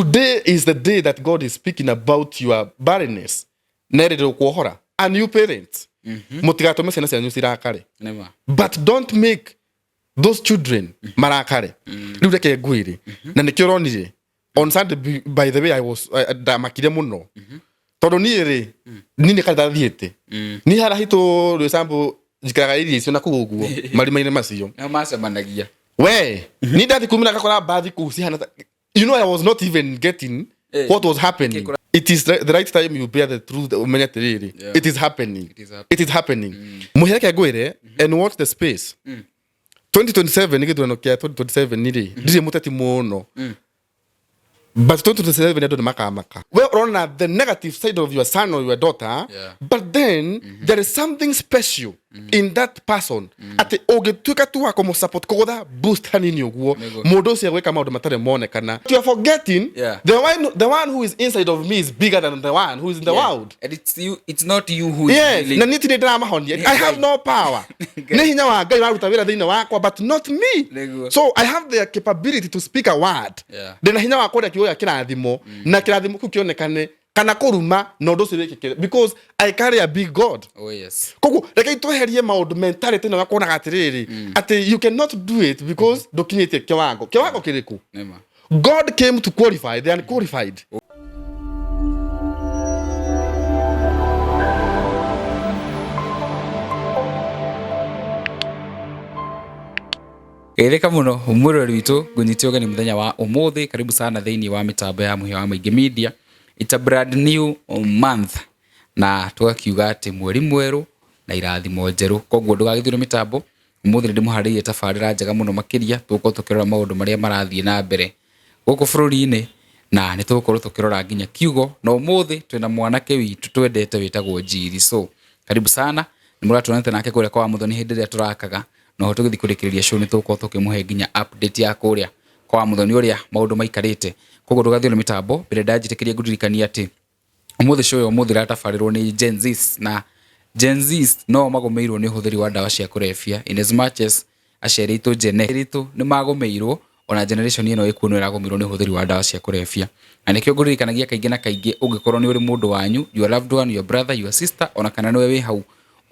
Today is the day that God is speaking about your barrenness. Nerero kuohora. And you parents. Mutigatome ciana cianyu cirakare. But don't make those children marakare. Riu reke ngwire. Na nikio ronire. On Sunday, by the way, I was damakire muno. Tondu ni ri ni kadathiete. Ni harahito for example jikaraga irio cio na kuguo marima-ine macio. Na macemanagia. We, ni ndathi kumina gakora bathi ku cihana. You know, I was not even getting what was happening. It is the right time you bear the truth. It is happening. It is happening. Muheke ngwire and watch the space. 2027 nigithurano kia 2027 niri ndire muteti muno. But 2027 ndo makamaka. Well, on the negative side of your son or your daughter, but then there is something special in that person. Ate ogetuka tu ako support koda boost hanini oguo. Modo cia gweka maundu matare monekana. You are forgetting the one who is inside of me is bigger than the one who is in the world. And it's not you who is really. Na niti drama hondi. I have no power. Ne hinya wa Ngai waruta wira thina wakwa, but not me. So I have the capability to speak a word. Then hinya wa koda kiyo ya kirathimo na kirathimo ku kionekane kana kuruma no ndo cirekeke because I carry a big God. Oh yes. Kogu reke tweherie maundu mentality na gakona gatiriri ati you cannot do it because dokinyete kiwango kiriku. God came to qualify the unqualified. Ereka muno umurori witu gunyitioga ni muthenya wa umuthi. Karibu sana thiini wa mitambo ya muhia wa Maingi Media. It's a brand new month na tugakiuga ati mweri mweru na irathimo njeru. Koguo ndugagithire mitambo umuthi ndi muharirie tabarira njega muno makiria tuko tukirora maundu maria marathie na mbere guku bururi-ini na ni tuko tukirora nginya kiugo na umuthi twina mwanake witu twendete witagwo Njiri. So karibu sana ni muratuonete nake kuria kwa muthoni hindi ria turakaga no tugithi kurikiriria show ni tuko tukimuhe nginya update ya kuria kwa muthoni uria maundu maikarite. Koguo ndugathire mitambo bire ndajitikiria gudirikania ati umuthi show umuthi ratafarirwo ni Gen Zs na Gen Zs no magomeirwo ni uhuthiri wa ndawa cia kurefia in as much as aceri itu generitu ni magomeirwo ona generation ino ikuno iragomeirwo ni uhuthiri wa ndawa cia kurefia. Na nikio gudirikanagia kaingi na kaingi ungikorwo ni uri mundu wanyu, your loved one, your brother, your sister, ona kana niwe wi hau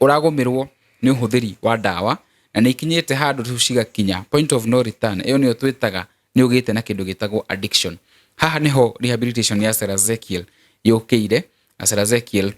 uragomeirwo ni uhuthiri wa ndawa na ni ikinyete handu tuciga kinya point of no return. Iyo niyo twitaga ni ugite na kindu gitagwo addiction. Haha niho rehabilitation ya Sarah Ezekiel yukire. Sarah Ezekiel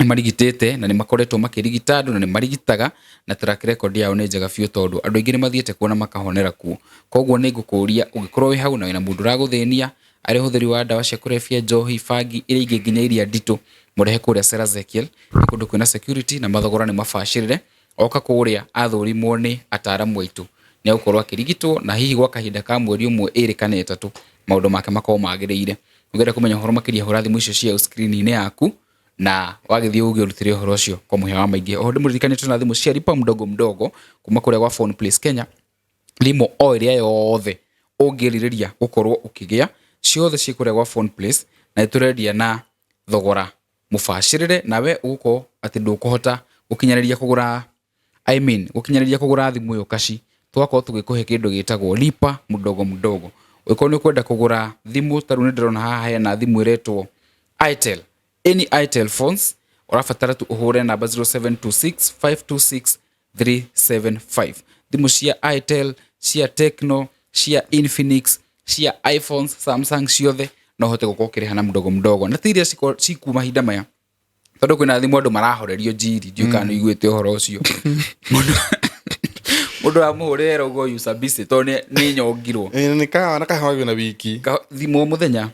marigitete na ni makoretwo makirigita na ni marigitaga na track record yao ni njega biu tondu andu aingi ni mathiete kuona makahonera ku. Koguo ni ngukuria ungikorwo wi hau na wina mundu raguthenia ari huthiri wa ndawa cia kurefia, njohi, fagi iri ingi nginya iria nditu, murehe kuria Sarah Ezekiel kundu kwina security na mathogora ni mabashirire oka kuria athurimwo ni ataramu aitu ni gukorwo akirigitwo na hihi gwa kahinda ka mweri umwe iri kana itatu maundu make makao magiriire. Ugenda kumenya horo makiria hora thimu icio cia screen-ini yaku na wagithie ugi urutire horo cio kwa muhia wa Maingi. Oho ndimuririkanie na thimu cia lipa mdogo mdogo kuma kuria gwa Phone Place Kenya. Limo o iria yothe ungiririria gukorwo ukigia ciothe ci kuria gwa Phone Place na iturendia na thogora mubashirire nawe uko ati ndukuhota gukinyaniria kugura gukinyaniria kugura thimu yo kashi twako tugikuhe kindu gitagwo lipa mdogo mdogo. Uko ni kwenda kugura thimu taru ni ndirona haha hena thimu iretwo Itel, any Itel phones urafatara tu uhure namba 0726526375. Thimu cia Itel, cia Tecno, cia Infinix, cia iPhones, Samsung ciothe no hote gukokire na mdogo mdogo na tiria ciku mahinda maya tondu kwina thimu andu marahorerio Njiri ndiukanu iguite uhoro ucio mundu amuhurira ugo user busy tondu ni nyongirwo ni na kahawagio na wiki thimu muthenya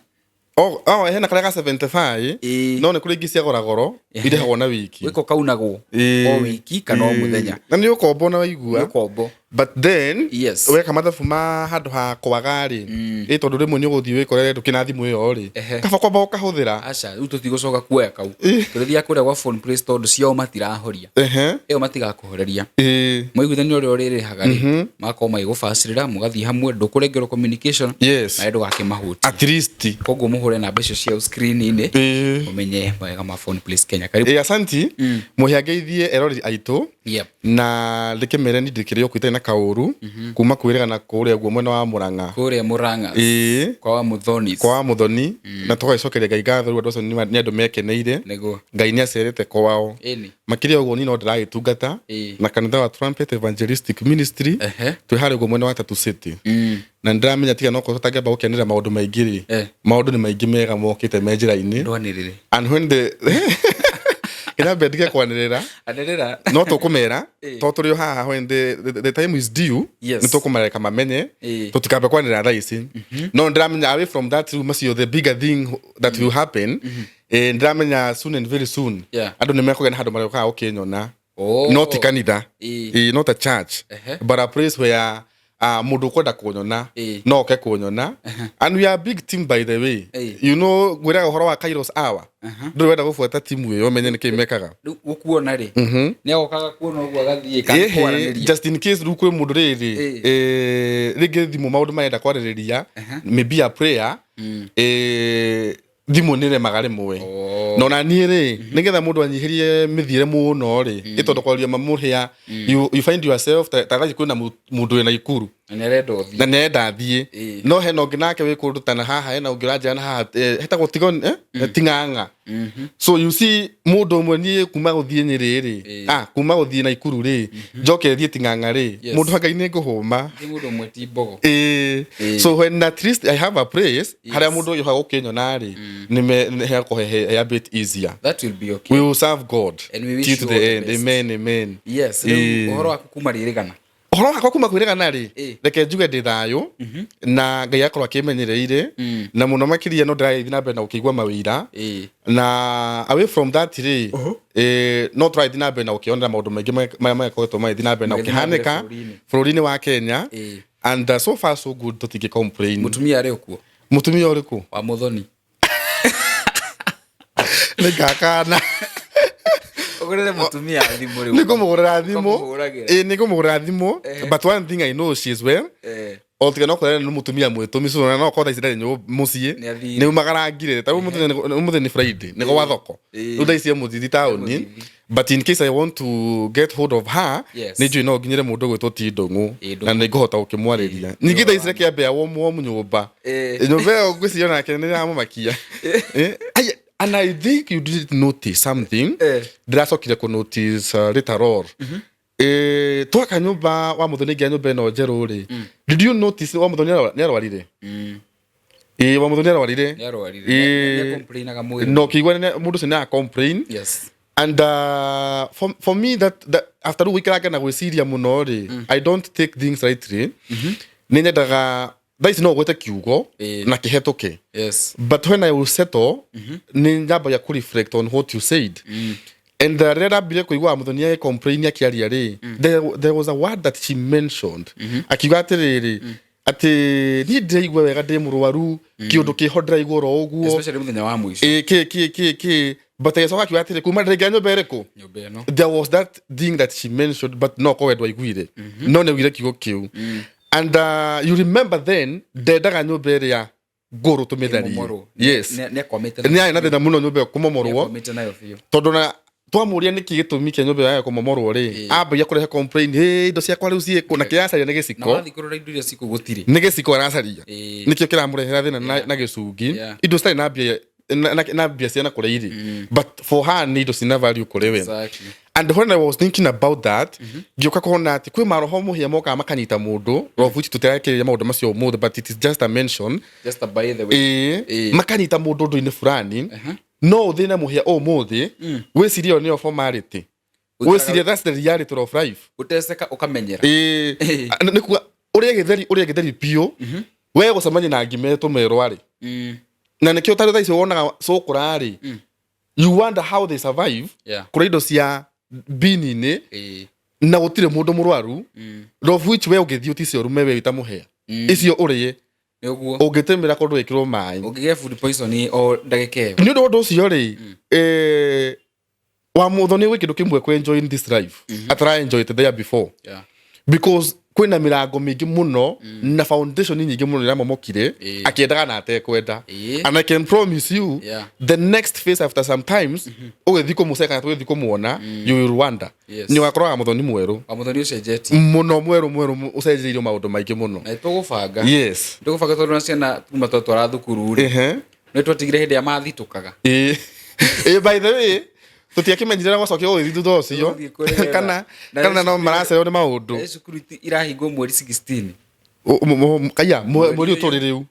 hena kare ka 75 no ni kuri ingi cia goro irehagwo na wiki wiko kaunagwo o wiki kana o muthenya na ni ukombo na waigua ukombo but then weka mathabu ma handu ha kwagari tondu rimwe ni uguthii wikorere ndukina thimu iyo ri kaba kwamba ukahuthira aca riu tutigocoka kuoya kau turithia kuria gwa Phone Place tondu cio matirahoria iyo matigakuhoreria muiguithani uri ririhaga ri makao maigubacirira mugathii hamwe ndukurengerwo communication na ndu gakimahuti at least koguo muhure na mbeca cia screen-ini umenye mawega ma Phone Place Kenya. Karibu asanti muhiangeithie erori aitu na ndikemere ni ndikirio kwita na kauru kuma kwirigana kuria guo mwena wa Murang'a kwa wa Muthoni na tugacokeria Ngai ngatho riu andu ni andu mekeneire Ngai ni acerete kwao makiria uguo ni no ndiragitungata na kanitha wa Trumpet Evangelistic Ministry twi hari guo mwena wa Tatu City na ndiramenya tiga no ko tutangeba gukenera maundu maingiri maundu ni maingi mega mokite me njira-ini and when the ina bendige kwanirira no tukumera to turi haha when the time is due ni tukumareka mamenye tutikabe kwanirira thaisi no ndiramenya away from that room macio the bigger thing that will happen ndiramenya soon and very soon andu ni mekugena handu mareka ukinyona not kanitha not a church but a place where mundu kwenda kunyona no ke kunyona and we are a big team by the way you know gwira uhoro wa Kairos hour ndu wenda gufuata timu yo menye ni kimekaga gukuona ri ni agokaga kuona uguo agathie kan kwaraniria just in case rukwe mundu riri rigi thimu maundu mayenda kwaririria maybe a prayer thimu nire magare mwe no na ni ri nigetha mundu anyihirie mithiire muno ri itondo kwaria mamuhia you find yourself taraji kwina mundu ena ikuru na nenda thie no he no nginake wi kurutana haha ena ungiraja na haha heta gutigo tinganga so you see mundu mwe ni kuma guthie nyiri ri kuma guthie na ikuru ri njoke thie tinganga ri mundu Ngai ni nguhuma mundu mwe ti mbogo so when at least I have a place haria mundu yo hagukinyona ri ni he ko a bit easier that will be okay we will serve God and we wish to the end amen yes uhoro wa kumaririgana uhoro wakwa kuma kwirigana ri reke njuge ndi thayo na Ngai akorwo akimenyereire na muno makiria no ndirathi na mbere na ukigwa mawira na away from that ri no try na mbere na ukionera maundu maingi maya kogetwo mai na mbere na ukihanika bururi-ini wa Kenya and so far so good tutingi complain mutumia ari ukuo mutumia uriku wa Muthoni ni kakana ogorere mutumia thimu riu niko mugurira thimu niko mugurira thimu but one thing I know she is well otiga no korera ni mutumia mwitumi so no ko thaisi ndari nyu mucie ni magarangire ta umuthenya ni Friday niko wa thoko uthaisi muthiti tauni but in case I want to get hold of her ni njui no nginyire mundu gwitwo Tindungu na ni ngihota ukimwariria ningi thaisi reke ambia womu nyumba nyumba yo ngwiciona nake ni ramumakia and I think you did notice something ndiracokire ku notice later on twaka nyumba wa Muthoni ngia nyumba ino njeru ri did you notice wa Muthoni ni arwarire wa Muthoni arwarire ni complainaga mwiri no kigwa ni mundu sina complain yes and for me that after we kira kana gwiciria muno ri I don't take things lightly ni nyendaga that is no gwete kiugo na kihetoke yes but when I will settle ni njamba ya ku reflect on what you said and the rera bile kuigwa Muthoni ya complain akiaria ri there was a word that she mentioned akiuga atiriri ati ni ndaigwa wega ndi murwaru kiundu kihodra igoro uguo especially muthenya wa mwisho but I saw akiuga atiri kuma ndege nyumba iriko there was that thing that she mentioned but no ko wedwa igwire no ne wire kigo kiu and you remember then ndendaga nyumba iria nguru tumithari yes ni ai na thina muno nyumba kumomorwo tondu na twamuria niki gitumi kia nyumba ya kumomorwo ri amba ya kurehe complain indo ciakwa riu ciiko na kiacaria ni giciko na thikurura indo iria ciku gutiri ni giciko aracaria nikio kiramurehera thina na gicungi indo citari na mbia ciana kure iri but for her ni indo cina value kure we and when I was thinking about that ngioka kuona ati kwi maroho muhia moka makanyita mundu rofu tutirakiria maundu macio mundu but it is just a mention just a by the way makanyita mundu ndu-ini fulani no thina muhia muthi wicirio ni formality wicirio that's the reality of life uteseka ukamenyera nikuga uria githeri pio we gucemania na ngime tumerwari na nikio tari thaisi wonaga so kurari you wonder how they survive kura indo cia bini-ini na gutire mundu murwaru of which we ungithio ticio rume we wita muhea icio urie niguo ungitemera kundu wikirwo mai ungige food poison o ndagike ni undu ucio ri wa Muthoni we kindu kimwe ku enjoy in this life I try enjoy it there before because kwina mirango mingi muno na foundation nyingi muno ira momokire akiendaga na atekwenda. And I can promise you the next phase after sometimes ugethiko museka na ugethiko muona you will wonder ni wakoroga muthoni mweru muno mweru ucenjirio maundu maingi muno na tugubanga yes tugubanga tondu na ciana kuma twatwara thukuru ri ni twatigire hindi ya mathitukaga by the way tutiakimenyira gwacokia guthiĩ thutha ũcio kana no maracererwo nĩ maũndũ cukuru irahingwo mweri 16 kaya mweri ũtũrĩ rĩu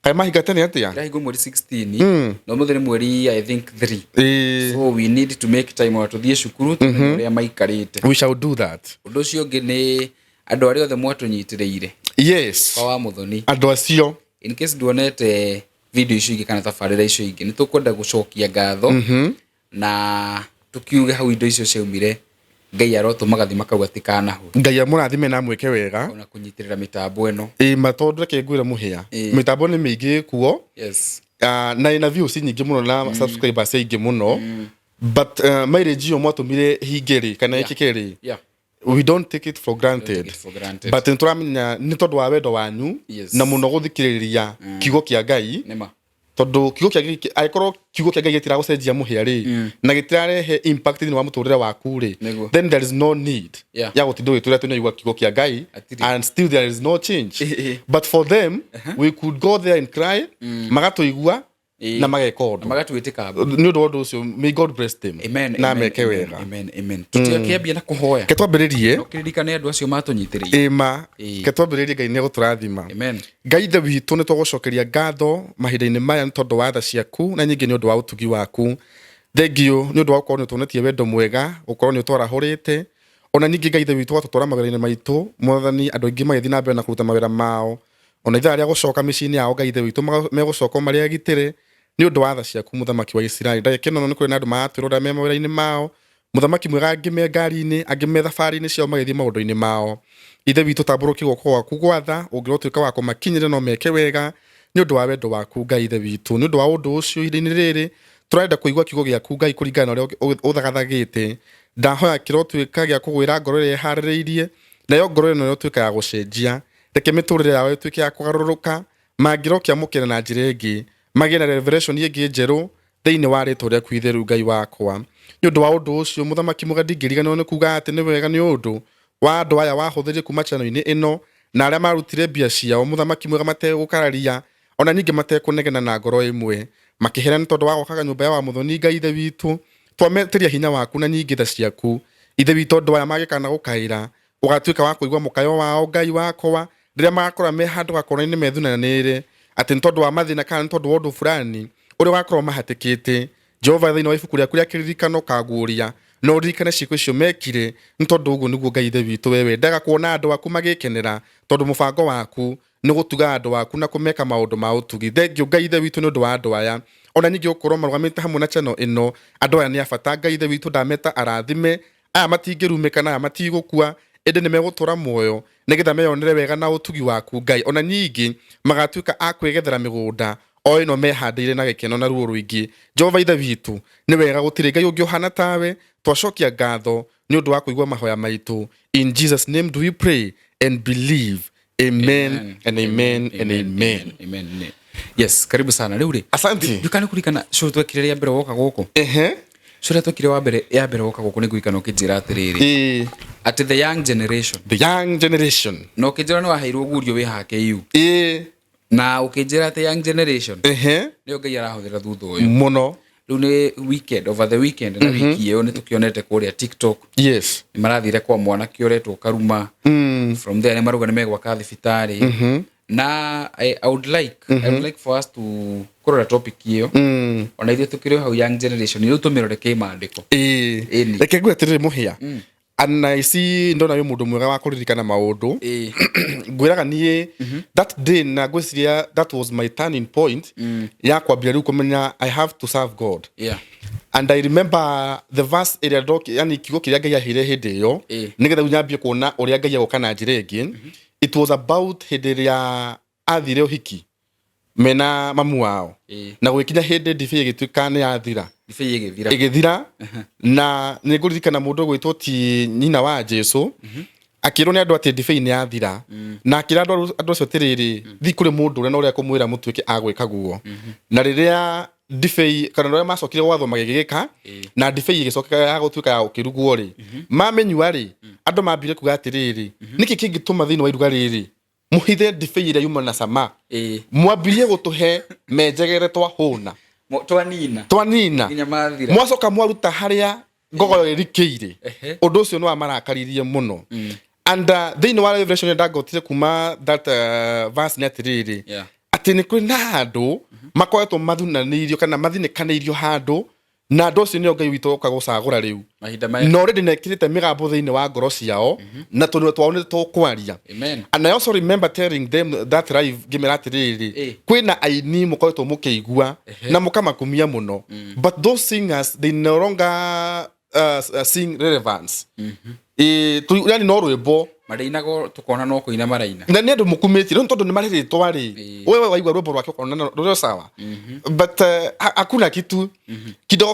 kaya mahinga tene atĩa irahingwo mweri 16 no mũthenya mweri I think 3 so we need to make time wa tuthiĩ cukuru tumenye ũrĩa maikarĩte we shall do that. Ũndũ ũcio ũngĩ nĩ andũ arĩa othe mwatũnyitĩrĩire yes wa Muthoni andũ acio in case duonete video icio ingĩ kana tabarĩra icio ingĩ nĩ tũkwenda gũcokia ngatho na tukiuge hau indo icio ciaumire Ngai arotũma gathi makauga tikanahu Ngai amũrathime na mweke wega ona kunyitirira mitambo eno matondu reke ngwire muhia mitambo ni mingi kuo yes na ina views nyingi muno na subscribers nyingi muno but mileage yo mwatumire hingeri kana ikikeri we don't take it for granted but nturamenya ni tondu wa wendo wanyu na muno guthikiriria kiugo kia Ngai tondu kiugo kia Ngai aikorwo kiugo kia Ngai gitira gucenjia muhia ri na gitirarehe impact ni wa muturire waku ri then there is no need ya gutinda gitũra tunaigua kiugo kia Ngai and still there is no change but for them we could go there and cry magatuigua na magekondo magatuitika ni undu undu ucio may God bless them na meke wega amen tutiakiambia na kuhoya ketwambiririe kiririkane andu acio matunyitiriire ketwambiririe Ngai ni guturathima amen Ngai the witu ni twagucokeria ngatho mahinda-ini maya ni tondu wa tha ciaku na nyingi ni undu wa utugi waku thengio ni undu wa gukorwo ni tuonetie wendo mwega gukorwo ni utwarahurite ona nyingi Ngai the witu watutwara mawira-ini maitu mwathani andu aingi magithii na mbere na kuruta mawira mao ona ithaa ria gucoka micini yao Ngai the witu megucoka maria agitire ni undu wa tha ciaku muthamaki wa Israeli ndagikeno ni kuri na andu maatwirora me mawira-ini mao muthamaki mwega angime ngari-ini angime thabari-ini ciao magithii maundu-ini mao ithe witu tamburuki guoko gwaku gwatha ungirotuika wa kumakinyira no meke wega ni undu wa wendo waku Ngai ithe witu ni undu wa undu ucio ihinda-ini riri turenda kuigua kiugo giaku Ngai kuringana na uria uthagathagite ndahoya kirotuika gia kugwira ngoro ria haririirie nayo ngoro ino yotuika ya gucenjia reke miturire yao ituike ya kugaruruka mangirokia mukire na njira ingi magie na revelation ingi njeru thiini wa ritwa riaku itheru Ngai wakwa ni undu wa undu ucio muthamaki mwega ndingiriganwo ni kuga ati ni wega ni undu wa andu aya wahuthirie kuma channel-ini ino na aria marutire mbia ciao muthamaki mwega mategukararia ona nyingi matekunegena na ngoro imwe makihera ni tondu wa gwakaga nyumba ya wa Muthoni Ngai ithe witu twametiria hinya waku na nyingi tha ciaku ithe witu andu aya magikana gukaira ugatuika wa kuigua mukayo wao Ngai wakwa riria magakora me handu gakorwo ni methunanire ati ni tondu wa mathina kana ni tondu wa undu fulani uria wakorwo mahatikite Jehova thiini wa ibuku riaku ria kiririkano kaguria no ririkane ciiko icio mekire ni tondu uguo niguo Ngai ithe witu wewe ndaga kuona andu aku magikenera tondu mubango waku ni gutuga andu waku na kumeka maundu ma utugi thengio Ngai ithe witu ni undu wa andu aya ona nyingi ukorwo marugamite hamwe na channel ino andu aya ni abata Ngai ithe witu ndameta arathime aya matingirumika na aya matigukua ende ni megutura muoyo nigetha meyonere wega na utugi waku Ngai ona nyingi magatuika akwegethera migunda o ino mehandeire na gikeno na ruo ruingi Jehova ithe witu ni wega gutire Ngai ungi uhana tawe twacokia ngatho ni undu wa kuigua mahoya maitu in Jesus name do we pray and believe amen and amen and amen. Yes, karibu sana riu ri asante dukani kurikana show twekire ya mbere woka guku show twekire wa mbere ya mbere woka guku ni guikana ukijira atiriri at the young generation no kijira no ahairwo gurio wi hake yu na ukijira the young generation ni Ngai arahuthira thutha uyu muno riu ni weekend over the weekend na wiki iyo ni tukionete kuria TikTok yes ni marathire kwa Mwanake uretwo Kaluma from there ni maruga ni megwaka thibitari na I would like for us to kurora topic iyo ona ithe tukire how young generation ni tumiroreke maandiko reke gwetirire muhia ana isi ndona yo mundu mwega wa kuririkana maundu ngwiraga nie that day na gwiciria that was my turning point ya kwambia riu kumenya I have to serve God and I remember the verse area doc yani kigo kiria Ngai ahire hindi yo nigetha unyambie kuona uria Ngai agukana njira ingi it was about hindi ria athire uhiki mena mamu wao na gwikinya hindi ndibi igituika ni yathira igithira na niguririkana mundu gwitwo ti nyina wa Jesu akirwo ni andu ati ndibei ni yathira na akira andu acio tiriri thi kuri mundu uria no uria kumwira mutuike agwika guo na riria ndibei kana riria macokire watho magigika na ndibei igicokeka ya gutuika ya ukirugwo ri mamenyua ri andu mambire kuga atiriri niki kingituma thiini wa iruga riri muhithe ndibei iria yuma na cama mwambirie gutuhe menjegere twa huna twanina nginya mathira mwacoka mwaruta haria ngogoyo irikiire undu ucio no amarakaririe muno and thiini wa Revelation ndagotire kuma that verse ni atiriri ati ni kuri na andu makoretwo mathunanirio kana mathinikanirio handu na andu ucio ni Ngai witũ oka gucagura riu no already nekirite migambo thiini wa ngoro ciao na tundu twao ni tukwaria and I also remember telling them that live gimera atiriri kwina aini mukoretwo mukiigua na mukamakumia muno but those singers they no longer sing relevance tu yani no rwimbo marinago tukona no kuina maraina na ni andu mukumiti no tondu ni mariritwa ri wewe waigua rwimbo rwake ukona rwo sawa but hakuna kitu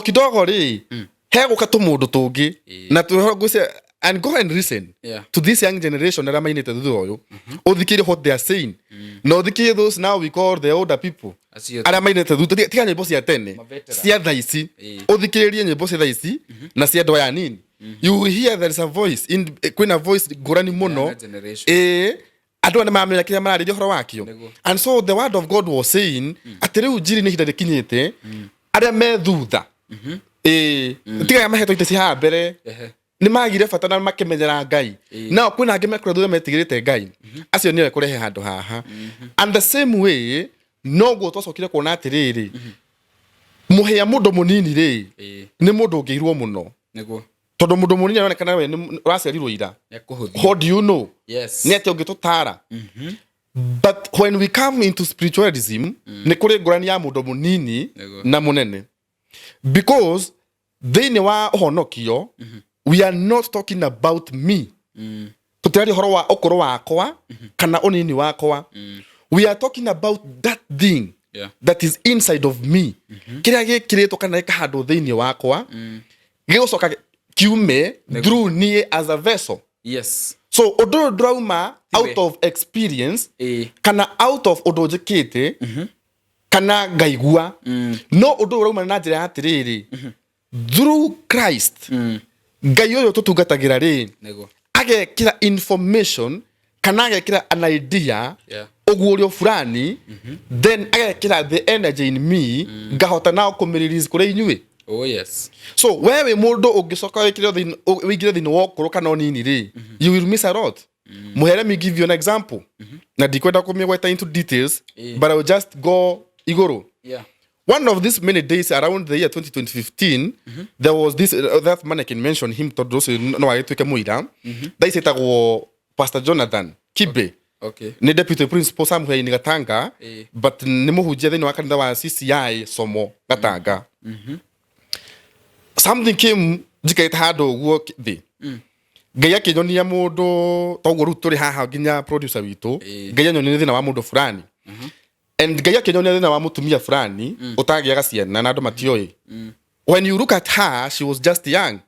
kidogo ri he gukatu mundu tungi na tuhoguse and go and listen to this young generation that mainite thutha uyu uthikire what they are saying no uthikire those now we call the older people ara mainite thutha tia nyimbo cia tene cia thaici uthikiririe nyimbo cia thaici na cia ndoya nini you hear there is a voice in kwina voice ngurani muno andu ni mamenya kiria mararirio horo wakio and so the word of God was saying atiriu njiri ni hinda rikinyite aria me thutha tiga mahetwo ite cia mbere ni magire bata na makimenyera Ngai na kwina angi mekura thutha metigirite Ngai acio niwe kurehe handu haha and the same way no go twacokire kuona atiriri muhia mundu munini ri ni mundu ungiirwo muno niguo tondu mundu munini aronekana we ni uracerirwo ira how do you know ni ati ungitutara but when we come into spiritualism ni kuri ngurani ya mundu munini na munene because thiini wa uhonokio we are not talking about me tutari horo wa okoro wakwa kana unini wakwa we are talking about that thing that is inside of me kiria gikiritwo kana ikahandu thiini wakwa gigocoka kiume through nie as a vessel so odo drama out of experience kana out of odo jikite kana ngaigua no odo rauma na njira atiriri through Christ Ngai uyu tutungatagira ri agekira information kana agekira an idea oguorio fulani then agekira the energy in me ngahota na kumrelease kuri inyue so wewe mundu ungicoka wikire thini wokuru kana onini ri you will miss a lot muhere me give you an example na dikwenda kumigweta into details but I will just go iguru one of these many days around the year 2015 there was this that man I can mention him to those no ayetwike muira they setagwo Pastor Jonathan Kibe ni deputy principal somewhere in Gatanga but ni muhujia thini wa kanitha wa CCI somo Gatanga something came jikaita hado guo thi Ngai akinyonia mundu toguo ru turi haha nginya producer witu Ngai anyonia thina wa mundu fulani and Ngai akinyonia thina wa mutumia fulani utagiaga ciana na andu matioi when you look at her she was just young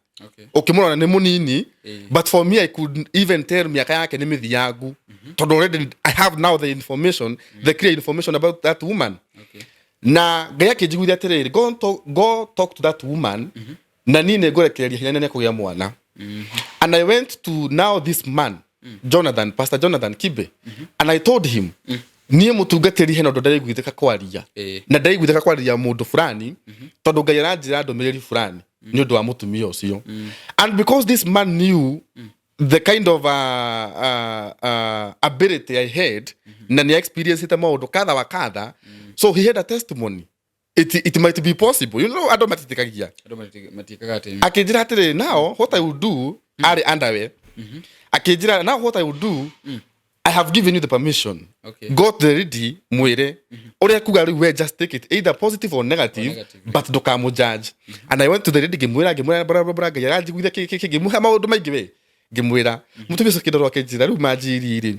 ukimwona ni munini but for me I could even tell miaka yake ni mithiangu tondu already I have now the information the clear information about that woman na Ngai akinjiguithia atiriri go talk to that woman na nine ngorekereria hinya nene kugia mwana and I went to now this man Jonathan Pastor Jonathan Kibe and I told him nie mutungatiri heno ndaiguithika kwaria na ndaiguithika kwaria mundu fulani tondu Ngai aranjira ndomereri fulani ni undu wa mutumia ucio and because this man knew the kind of ability I had na ni experience ita maundu kadha wa kadha so he had a testimony it might be possible you know adomatikagia akijira atire now what I will do are underwear akijira now what I will do I have given you the permission got the ready mwire ore kuga we just take it either positive or negative but dokamu judge and I went to the ready gemwira bra gayaji gwitha gemuha maundu maingi we gemwira mutumisa kidoro akijira ru majiri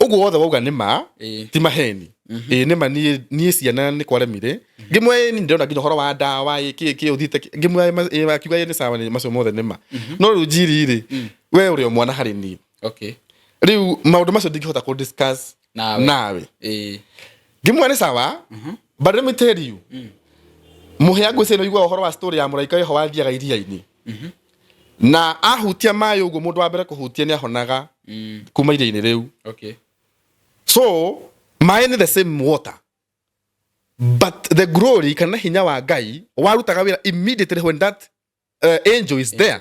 ugu wothe wauga nima ti maheni nima ni ciana ni kwaremire ngimwe ni ndona nginya horo wa ndawa ki uthite ngimwe akiuga ni sawa ni macio mothe nima no ru njiri we uri mwana hari ni okay riu maundu macio ndingihota ku discuss nawe ngimwene sawa but let me tell you muhea ngwiceno igwa uhoro wa story ya muraika ho wathiaga iria-ini na ahutia mayo uguo mundu wa mbere kuhutia ni ahonaga kuma iria-ini riu okay so mai ni the same water but the glory kana hinya wa Ngai warutaga wira immediately when that angel is there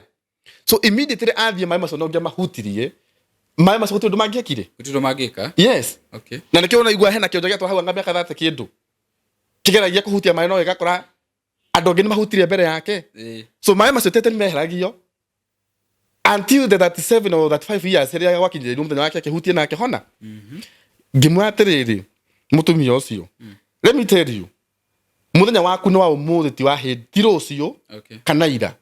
so immediately athie mai macio no ngia mahutirie mai macio gutindu mangiekire gutindu mangika yes okay na nikio na igwa hena kionjo giatwa hau ngambia kathate kindu kigeragia kuhutia mai no igakora andu ngi ni mahutirie mbere yake so mai macio tete ni meheragio until the 37 or 35 years heria wakinyire muthenya wake akihutie na akihona ngimwatiriri mutumia ucio let me tell you muthenya waku no wa umuthi ti wa hindiro ucio kana ira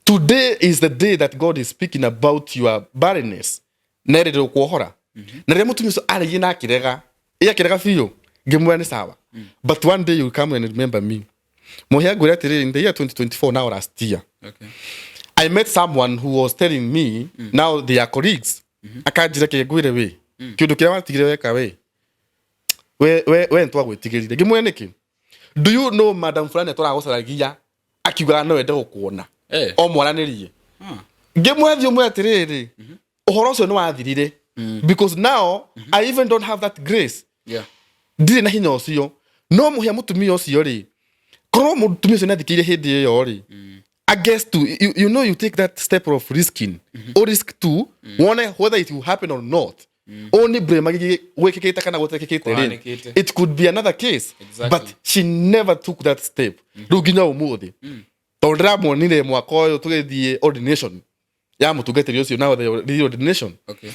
today is the day that God is speaking about your barrenness nerero kuohora na ria mutumia ucio arigi na kirega biu ngimwe ni sawa but one day you come and remember me mohia ngwira atiriri in the year 2024 now last year okay I met someone who was telling me now they are colleagues akanjira kigwire we kindu kiria watigire weka we ntwa gwitigirire ngimwe niki do you know madam fulani turagocaragia akiuga no wende gukuona o mwaranirie ngimwe thio mwe atiriri uhoro ucio ni wathirire because now I even don't have that grace ndire na hinya ucio no muhia mutumia ucio ri korwo mutumia ucio nathikire hindi iyo ri I guess to you know you take that step of risking or risk to whether it will happen or not only blame wekeketa kana gotekekete it could be another case but she never took that step ruginya umuthi tondra monire mwaka uyu tugithie ordination ya mutungatiri ucio now the ordination okay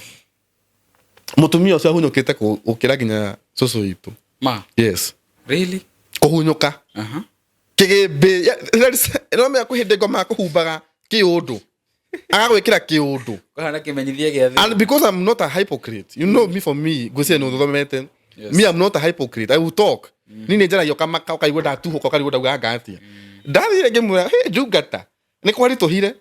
mutumia ucio ahunyukite ukira ginya soso itu ma yes really kuhunyuka kigimbi no me akuhinde ngoma kuhumbaga kiundu agagwikira kiundu kana kimenyithia giathi and because I'm not a hypocrite you know me for me gucia no thomete me I'm not a hypocrite I will talk ni njara yo kama kaigwa ndatu ko kaigwa ndauga atia ndathire ngimwe hey jugata ni kwari tuhire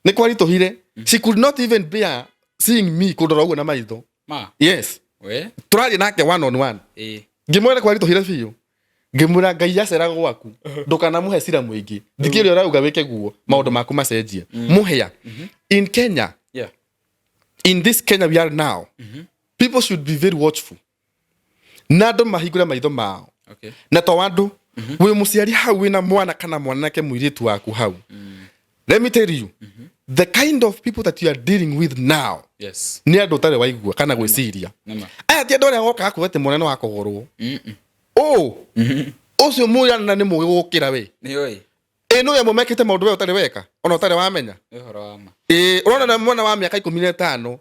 ni kwari tuhire she could not even bear seeing me kudora ugo na maitho ma yes we turari nake one on one ngimwe kwari tuhire biu ngimura Ngai acera gwaku ndukana muhe cira muingi ndikiri urauga weke guo maundu maku macenjie muhea in Kenya in this Kenya we are now people should be very watchful nado mahigura maitho mao na to wandu we musiari hau wina mwana kana mwanake muiritu waku hau let me tell you the kind of people that you are dealing with now ni andu tare waigua kana gwiciria aya ti andu aria goka akuwete mwana wako gorwo ucio muyana ni mugi gukira we ni oi no ya mumekete maundu we utari weka ona utari wamenya uhoro wa ma urona na mwana wa miaka 15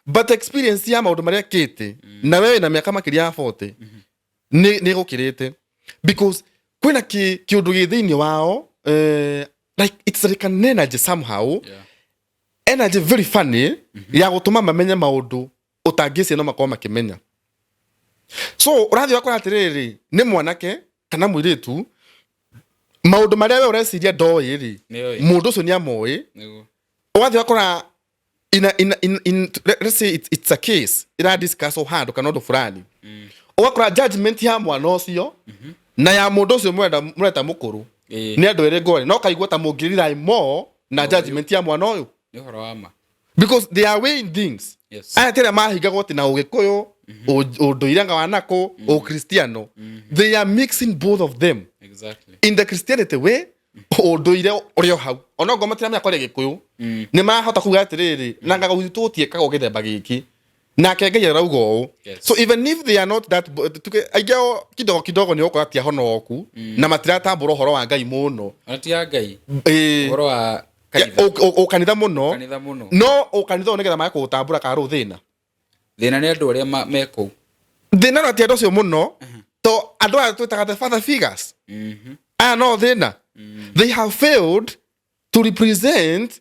but experience ya maundu maria kite na wewe na miaka makiria 40 ni gukirite because kwina kiundu githini wao like it's like an energy somehow energy very funny ya gutuma mamenye maundu utangisi no makoma kimenya so urathi wakora atiriri ni mwanake kana mwiritu maundu maria we ureciria ndoi ri mundu ucio ni amoi urathi wakora in let's say it's a case ira discuss o handu kana ndo fulani ugakora judgment ya mwana ucio na ya mundu ucio mureta mukuru ni andu ere ngori no kaigua ta mungirira imo na judgment ya mwana uyu ni horo wa ma because they are weighing things aya tena mahiga goti na ugikuyu nduiranga wanako o Cristiano they are mixing both of them exactly in the Christianity way nduire urio hau ona ngoma tira miakore gikuyu ni mahota kuga atiriri nanga gututie kago githemba giki na kenge raugo so even if they are not that aigao kidogo ni okora tia hono oku na matirata mburo horo wa Ngai muno atia Ngai horo wa kanitha muno no kanitha onegera mako gutambura ka ruthina thina ni andu aria meko thina na tia docio muno to andu a twetaga the father figures no thina they have failed to represent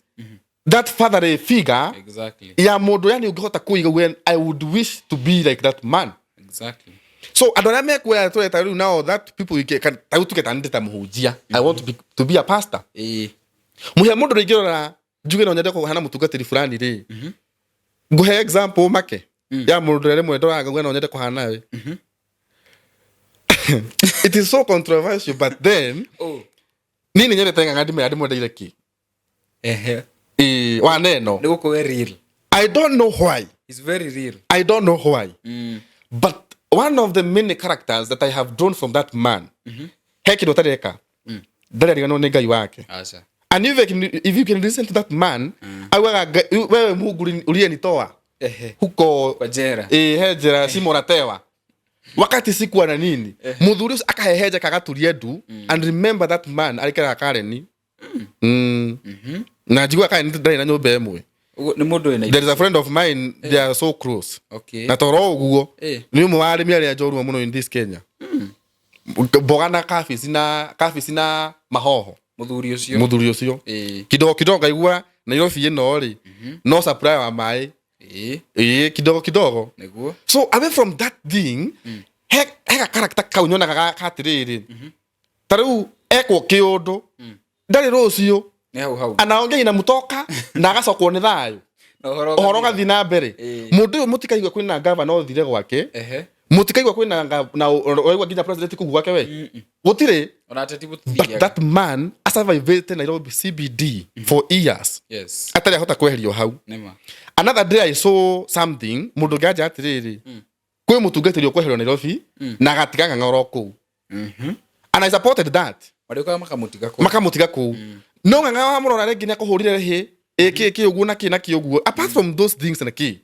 that fatherly figure exactly ya mundu yani ungihota kuiga when I would wish to be like that man exactly so andu aria mekwira tweta riu now that people can tau tuketa ndeta muhujia I want to be a pastor muhia mundu ringirora njuge no nyende kuhana mutungatiri fulani ri nguhe example make ya mundu rere mwendo wa nguge no nyende kuhana we it is so controversial but then nini nyende ngadi me mwende ile ki wa neno ni guko real. I don't know why. It's very real. I don't know why. But one of the many characters that I have drawn from that man heki ndo tareka ndari no ngai wake Asa. and if you can listen to that man awaga wewe Mungu uliyenitoa huko kwa jera hejera simoratewa wakati sikuwa na nini muthuri akaheheja kagaturie ndu and remember that man alikara kareni na jigwa ka ndari na nyomba emwe ni mundu ina. There is a friend of mine they are so close. Okay. Na toro uguo ni umwe wa arimi aria njorua muno in this Kenya. Bogana kafisi na mahoho muthuri ucio kidogo ngaigua Nairobi ino ri no supply wa mai kidogo niguo. So away from that thing he character ka unyonaga katiriri taru ekwo kiundu ndari rucio ni hau anaongea ina mutoka na agacokwo ni thayo ohoro gathi na mbere mundu mutikaigwa kwina governor othire gwake mutikaigwa kwina na oigwa nginya president kugu gwake we gutire onateti but butithia that man survived Nairobi CBD for years. Yes. Atari ahota kweherio hau. Nema. Another day I saw something mundu gaja atiriri kwe mutungatiri kweherio Nairobi na gatiganga ngoro ku and I supported that. Walikuwa makamutiga ku no nganga wa murora regi ne kuhurire he eki ugu na kiugu apart from those things na ki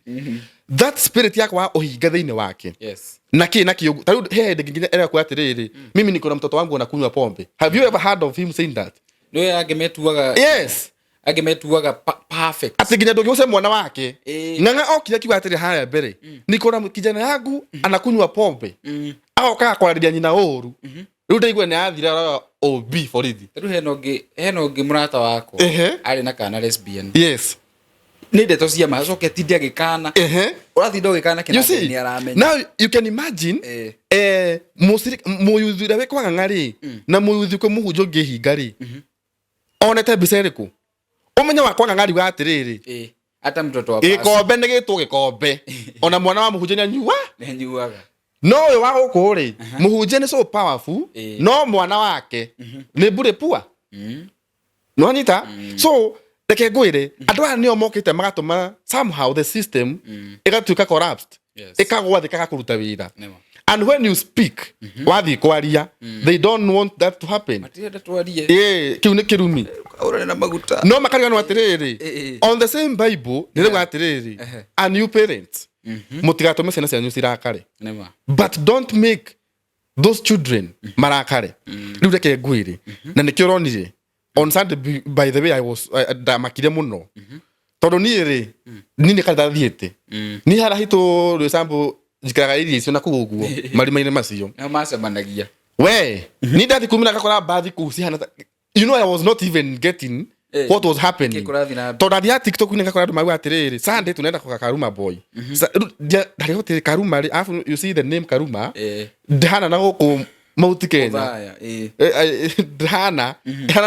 that spirit yakwa ohiga thiine wake. Yes. Na kiugu taru he ndingine era kwa atiriri mimi niko na mtoto wangu anakunywa pombe. Have you ever heard of him saying that? No agemetuaga. Yes. Agemetuaga perfect. Atiginya ndogose mwana wake nganga okire kiwa atiri haya mbere niko na kijana yangu anakunywa pombe agoka kwariria nyina uru riu ndaigwe ni athira OB for it. Riu henogi murata wako ari na kana lesbian. Yes. Ni ndeto cia macoke tindia gikana urathi ndo gikana kina ni aramenya. Now you can imagine muyuthira we kwa ngari na muyuthi ko muhunjo ngihingari onete bisereko omenya wakwa ngari wa atiriri hata mtoto wa pasi ikombe ni gitu gikombe ona mwana wa muhunjo nyanyua ni nyuaga no yo wa guku ri muhunjo ni so powerful no mwana wake ni bure pua no nyita so reke ngwire andu aya nio mokite magatuma somehow the system igatuika collapsed ikagwa thika kuruta wira and when you speak wathi kwaria they don't want that to happen. Matienda twarie kiu ni kirumi ora na maguta no makariga no atiriri on the same bible ndirego atiriri a new parents mutigatume ciana cianyu cirakare but don't make those children marakare riu reke ngwire na nikio ronire on Sunday by the way I was damakire muno tondu ni ri nini kada thiete ni hara hito resample jikaraga irio icio na kuguguo marima-ine macio na macemanagia we ni ndathi kumina gakora bathi kucihana you know I was not even getting what was happening tondu dia TikTok ni gakora andu magu atiriri Sunday tunaenda kwa Kaluma boy ndari hote Kaluma ri afu you see the name Kaluma ndana na guku Mount Kenya dhana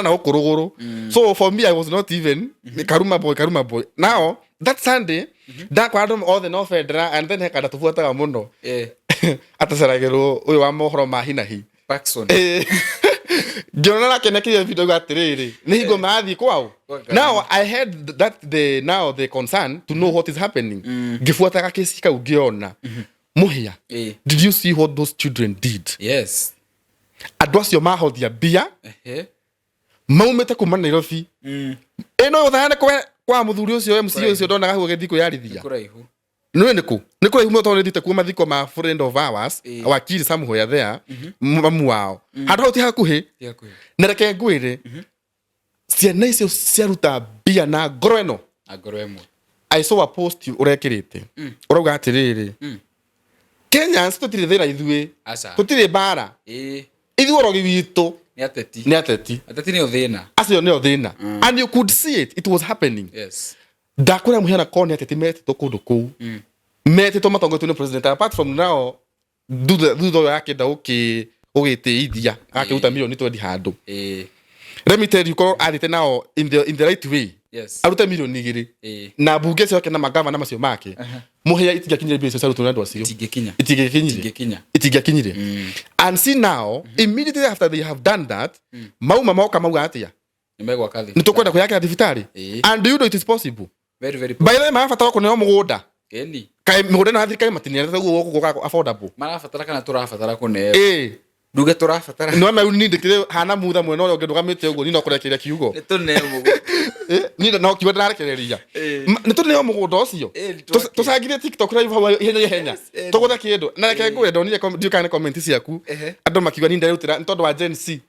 na okorogoro so for me I was not even Kaluma boy now that Sunday that kwandom all the no fedra and then hekada tufuataga muno atasaragero uyu wa mohoro mahinahi Paxson Jona na kenekire video gatiriri ni higo mathi kwao now I had that the concern to know what is happening gifuataga kesi ka ugiona muhia did you see what those children did? Yes. Andu acio mahothia bia maumete kuma Nairobi eno uthane kwa muthuri ucio MC ucio ndonaga hu githiko yarithia kuraihu no ni kuraihu mo tondu ndite kuma thiko ma friend of ours wakiri somewhere there mamu wao handu hoti hakuhi na reke ngwire ciana icio ciaruta bia na ngoro eno I saw a post urekirite urauga atiriri Kenyans tutire thira ithuĩ tutire bara ithuorogi witu ni ateti ni uthina acio ni uthina and you could see it was happening. Yes. Ndakura muhiana kone ateti metito kundu kuu metito matongoretio ni president apart from now thutha yake nda ugitiithia akiruta milioni 20 handu let me tell you ko athite now in the right way arute milioni 2 na bunge cio na magava na macio make muhia itigakinyire mbia cio sarutu na ndo acio itigakinyire and see now immediately after they have done that mauma mauga atia ni tukwenda kuyaka thibitari and do you know it is possible very by the way mafatara kuneo mugunda kai mugunda na thirikari matinirete guo guko affordable marafatara kana turafatara kuneo nduge turafatara no ma unindikire hana mutha mwena uria ndugamite uguo ni no kurekeria kiugo ni tuneo mugunda ni no kiugo ndarekereria ni tuneo mugunda ucio tusagire TikTok live hawa henya tugutha kindu na reke ngwe ndonire ndukane comment ciaku andu makiuga ni nderutira ntondu wa Gen Z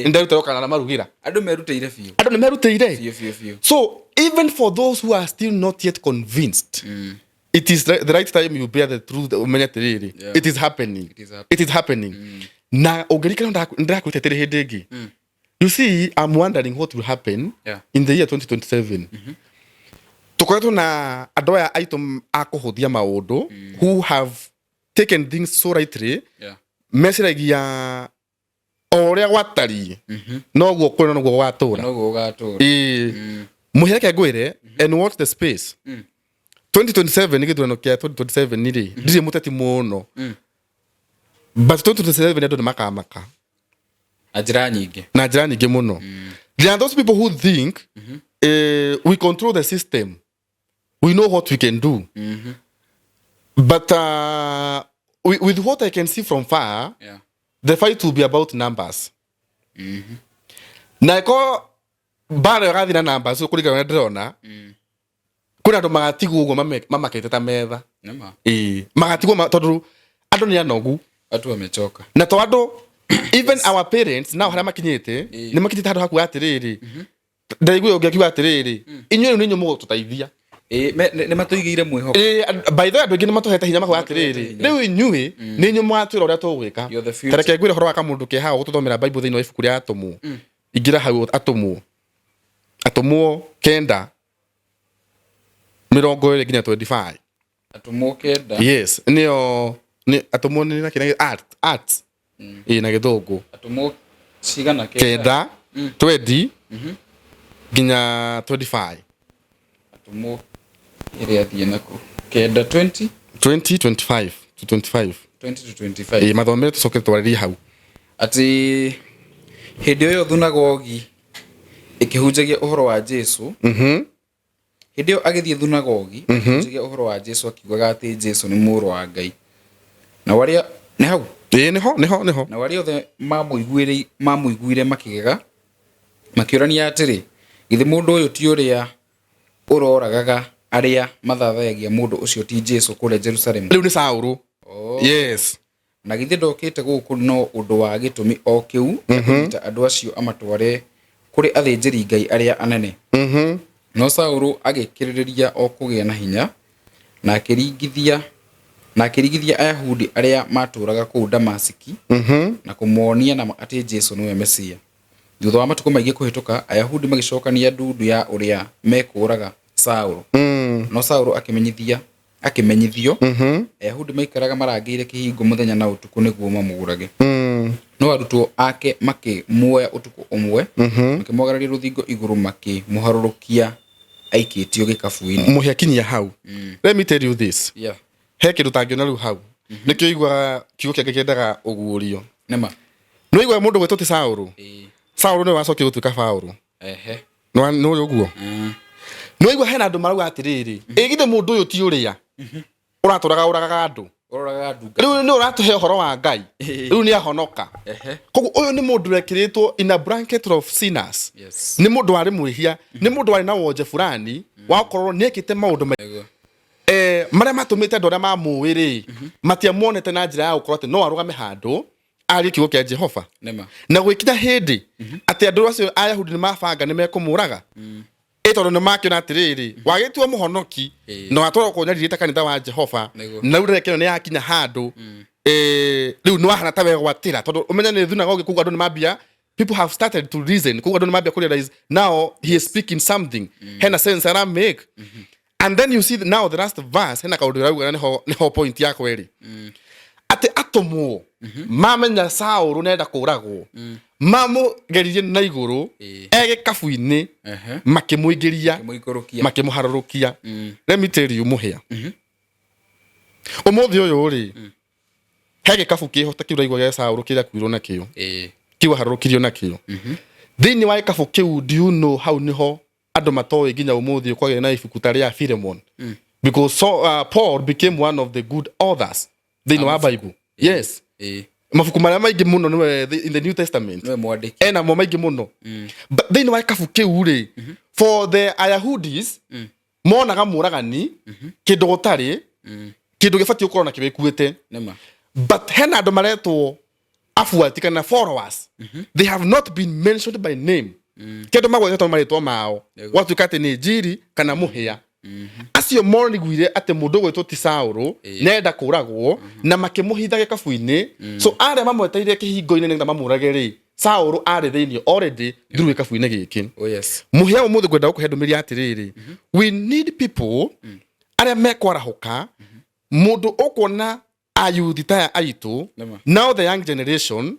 nderutira kana na marugira andu meruteire fiu andu ni meruteire fiu so even for those who are still not yet convinced it is the right time you bear the truth umenyeterere it is happening na ogerikana ndakwitetere hindi ingi you see I'm wondering what will happen in the year 2027 tukoretwo na andu aya aitu akuhuthia maundu who have taken things so rightly meciragia oria gwatari no guo kwena no guo gwatura muhireke ngwire and watch the space 2027 nigithurano kia 2027 niri ndiri muteti muno but 2027 ndio makamaka na njira nyingi muno there are those people who think we control the system, we know what we can do but with what I can see from far the fight will be about numbers na ko bara gathi na numbers so kurigana ndrona kuna ndo magatigu ugo mamakete ta metha magatigu tondu andu ni anogu atu wamechoka na to andu even our parents now hara makinyete ni makinyete handu haku atiriri ndaigwe ungikiwa atiriri inywe ni nyomo tutaithia ni matuigire mwihoko by the way andu ni matuheta hinya makwa atiriri riu inywe ni nyomo atwira uria tugwika tareke ngwire horo wa kamundu ke hawo tuthomera bible thini wa ibuku ria atomu igira hau atomu kenda 20 nginya 25 atomu kenda yes nio ni atomu ni na kina art na githungu atomu cigana kenda 20 nginya 25 atomu ire athie nako kenda 20 25 to 25 mathomere tucoke twariri hau ati hindi yo thunagogi ikihunjagia uhoro wa Jesu hindi yo agithie thunagogi ikihunjagia uhoro wa Jesu akiugaga ati Jesu ni muru wa Ngai na waria ni hau niho na waria othe mamuiguire makigega makiurania atiri githi mundu uyu ti uria uroragaga aria mathathayagia mundu ucio ti Jesu kule Jerusalem riu ni Saulu yes na githi ndokite guku no undu wa gitumi o kiu kunyita andu acio amatware kuri athinjiri Ngai aria anene no Saulu agikiririria o kugia na hinya na akirigithia Ayahudi aria maturaga kuu Damasiki na kumuonia na ati Jesu niwe Mesia thutha wa matuko maigi kuhituka Ayahudi magicokania ndundu ya uria mekuraga Saulu no Saulu akimenyithio Ayahudi maikaraga marangire kihingo muthenya na utuku niguo mamugurage no arutwo ake makimuoya utuku umwe makimwagararia ruthingo iguru makimuharurukia aikitio gikabu-ini muhiakinyia hau let me tell you this he kindu tangiona riu hau nikio igwa kiugo kiake kiendaga uguurio nema no igwa mundu gwetwo ti Saulu ni wacokia gutuika Paulu no uguo no igwa hena andu marauga atiriri igithe mundu uyu ti uria uraturaga andu riu ni uratuhe uhoro wa Ngai riu ni ahonoka koguo uyu ni mundu rekiritwo in a blanket of sinners ni mundu wari mwihia ni mundu wari na wonje fulani wakorwo ni ekite maundu maria matumite andu aria mamuiri matiamuonete na njira ya gukorwo ati no arugame handu ari kiugo kia Jehova na gwikinya hindi ati andu acio Ayahudi ni mabanga ni mekumuraga tondu ni makiona atiriri wagitua muhonoki no atwara kunyarire kanitha wa Jehova na ureke ni yakinya handu riu no hana tawe gwatira tondu umenya ni thunagogi kuga andu ni mambia people have started to reason kuga andu ni mambia ku realize now he is speaking something hena sense ara make and then you see now the last verse hena kaundu rauga ni ho point yako eri ati matomwo mamenya Saũlũ nenda kũragwo mamũgeririe na igũrũ ege kabu-inĩ makĩmũingĩria makĩmũharũrũkia. Let me tell you mũhĩa ũmũthĩ ũyũ rĩ he gĩkabu kĩho ta kĩu ũraigua gĩa Saũlũ kĩrĩa akuirwo nakĩo kĩu aharũrũkirio nakĩo thĩinĩ wa gĩkabu kĩu. Do you know hau nĩho andũ matoĩ nginya ũmũthĩ kwagĩa na ibuku ta rĩa Philemon because Paul became one of the good authors thĩinĩ wa Bible. Yes. Mabuku marĩa maingĩ mũno nĩwe in the New Testament ena mo maingĩ mũno but thĩinĩ wa gĩkabu kĩu rĩ for the Ayahudis monaga mũragani kĩndũ gũtarĩ kĩndũ gĩbatiĩ gũkorwo na kĩwĩkuĩte but hena andũ maretwo afuati kana followers they have not been mentioned by name kĩndũ magwetwo marĩtwo mao watuĩka atĩ nĩ njiri kana mũhĩa acio moniguire atĩ mũndũ gwĩtwo ti Saũlũ nenda kũragwo na makĩmũhitha gĩkabu-inĩ so arĩa mamweteire kĩhingo-inĩ nĩgetha mamũrage rĩ Saũlũ arĩ thĩinĩ already through gĩkabu-inĩ gĩkĩ. Mũhĩa ũmũthĩ ngwenda gũkũhe ndũmĩrĩri atĩrĩrĩ we need people arĩa mekwarahũka mũndũ ũkuona ayuthi taya aitũ now the young generation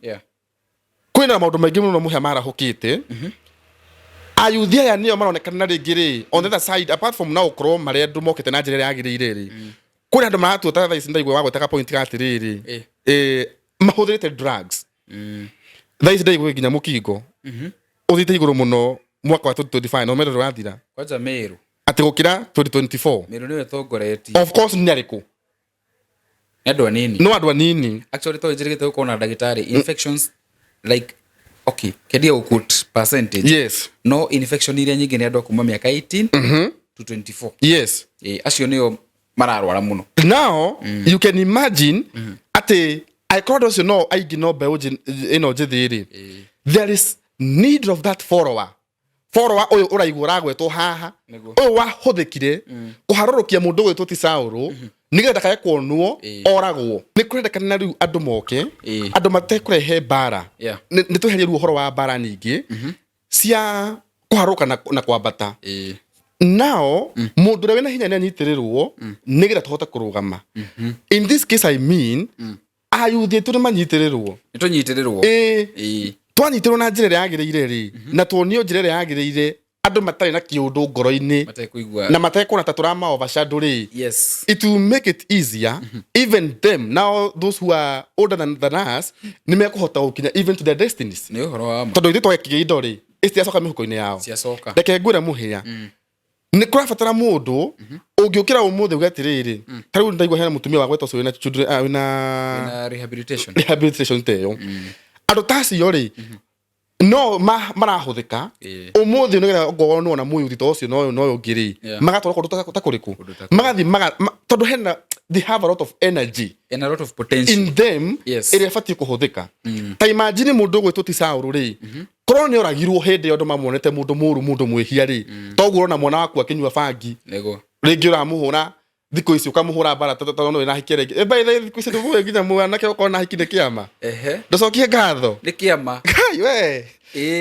kwĩna maũndũ maingĩ mũno mũhĩa marahũkĩte ayuthi aya nĩo maronekana rĩngĩ rĩ on the other side apart from now ũkorwo marĩa andũ mokĩte na njĩra ĩrĩa yagĩrĩire rĩ kwĩna andũ maratuota thaa ici ndaigua wagwetaga point atĩrĩrĩ mahũthĩrĩte drugs thaa ici ndaigua nginya mũkingo ũthiĩte igũrũ mũno mwaka wa 2025 no mero wathira kwanja Meru atĩ gũkĩra 2024 Meru nĩwe tongoretie of course nĩ arĩkũ andũ anini no andũ anini actually to njĩrĩgĩte gũkorwo na ndagĩtarĩ infections like okay kedia ukut percentage yes no infection iria nyingĩ nĩ andũ kuma mĩaka 18 to 24 yes acio nĩo mararwara mũno now you can imagine atĩ aikoro ũcio no aingĩ no mbeũ ĩno njĩthĩ rĩ there is need of that follower ũyũ ũraigua ũragwetwo haha ũyũ wahũthĩkire kũharũrũkia mũndũ gwĩtwo ti Saũlũ nĩgetha ndakae kuonwo oragwo nĩ kũrendekana rĩu andũ moke andũ matekũrehe mbara nĩ tweherie rĩu ũhoro wa mbara nyingĩ cia kũharũka na kwambata now mũndũ ũrĩa wĩna hinya nĩ anyitĩrĩrwo nĩgetha tũhote kũrũgama in this case I mean ayuthi aitũ nĩ manyitĩrĩrwo twanyitĩrwo na njĩra ĩrĩa yagĩrĩire rĩ na tuonio njĩra ĩrĩa yagĩrĩire andũ matarĩ na kĩũndũ ngoro-inĩ na matekuona ta tũrama overshadow rĩ it will make it easier even them now those who are older than us nĩ mekũhota gũkinya even to their destinies tondũ ithuĩ twagĩkinya indo rĩ itiacoka mĩhuko-inĩ yao reke ngwĩre mũhĩa nĩ kũrabatara mũndũ ũngĩũkĩra ũmũthĩ uge atĩrĩrĩ ta rĩu ndaigua hena mũtumia wagwetwo ũcio wĩna rehabilitation teyo andũ tacio rĩ no marahũthĩka ũmũthĩ nĩgetha ngorwo nĩwona mũyuthi ta ũcio no ũngĩ rĩ magatwara kũndũ ta kũrĩkũ magathiĩ tondũ hena they have a lot of energy and a lot of potential in them ĩrĩa ĩbatiĩ kũhũthĩka ta imagine mũndũ gwĩtwo ti Saũlũ rĩ korwo nĩ oragirwo hĩndĩ andũ mamuonete mũndũ mũru mũndũ mwĩhia rĩ toguo ũrona mwana waku akĩnyua bangi rĩngĩ ũramũhũra thikũ ici ũkamũhũra mbara tondũ no ĩnahikia rĩngĩ baitha thikũ ici ndũmũĩ nginya mwanake ũkorwo na hiki nĩ kĩama ndũcokie ngatho nĩ kĩama kai we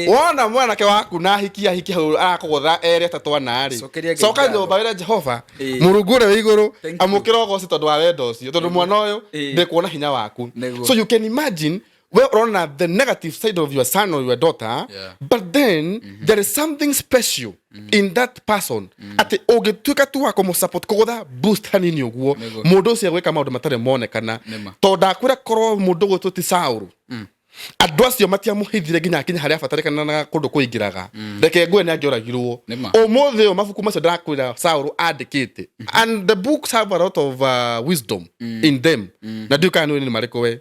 wona mwanake waku na hikia hiki hau arakũgũtha ere atatũ ana rĩ coka nyũmba wĩre Jehova Mũrungu ũrĩa wĩ igũrũ amũkĩra ũgoci tondũ wa wendo ũcio tondũ mwana ũyũ ndĩkuona hinya waku so you can imagine we're on the negative side of your son or your daughter but then there is something special in that person ati ũngĩtuĩka tu wa kũmũsupport kũgũtha boost hanini ũguo mũndũ ũcio gwĩka maũndũ matarĩ monekana tondũ ndakwĩra korwo mũndũ gwĩtwo ti Saũlũ andũ acio matiamũhithire nginya akinya harĩa abatarĩkana na kũndũ kũingĩraga reke ngwe nĩ angĩoragirwo ũmũthĩ ũyũ mabuku macio ndakwĩra Saũlũ andĩkĩte and the books have a lot of wisdom in them na ndiũĩ kana nĩ marĩkũ we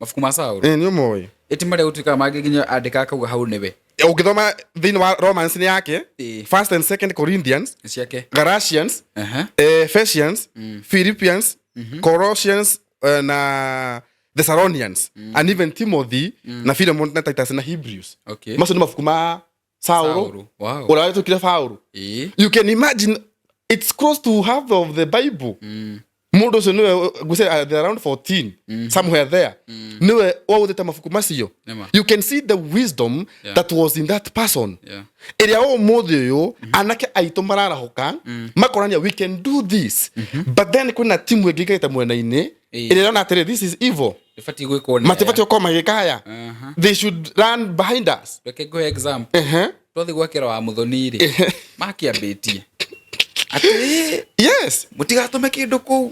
mabuku ma Saũlũ nĩ ũmoĩ ĩti marĩa gũtuĩka mangĩ nginya andĩka akauga hau nĩwe ũngĩthoma thĩinĩ wa Romans nĩ yake First and Second Corinthians Galatians Ephesians Philippians Colossians na Thessalonians and even Timothy na Philemon na Titus na Hebrews macio nĩ mabuku ma Saũlũ ũrĩa wĩtũkire Paũlũ you can imagine it's close to half of the Bible mũndũ ũcio nĩwe gwĩciria they're around 14 somewhere there nĩwe waũthĩte mabuku macio you can see the wisdom that was in that person ĩrĩa ũmũthĩ ũyũ anake aitũ mararahũka makorania we can do this but then kwĩna timu ĩngĩ ĩgaita mwena-inĩ Iliona atiri this is evil. Ifati gwiko ne. Matifati ko magikaya. They should run behind us. Reke go example. Twathi gwakira wa muthoni ri. Makiambitie. Ati yes. Mutigatume kindu ku.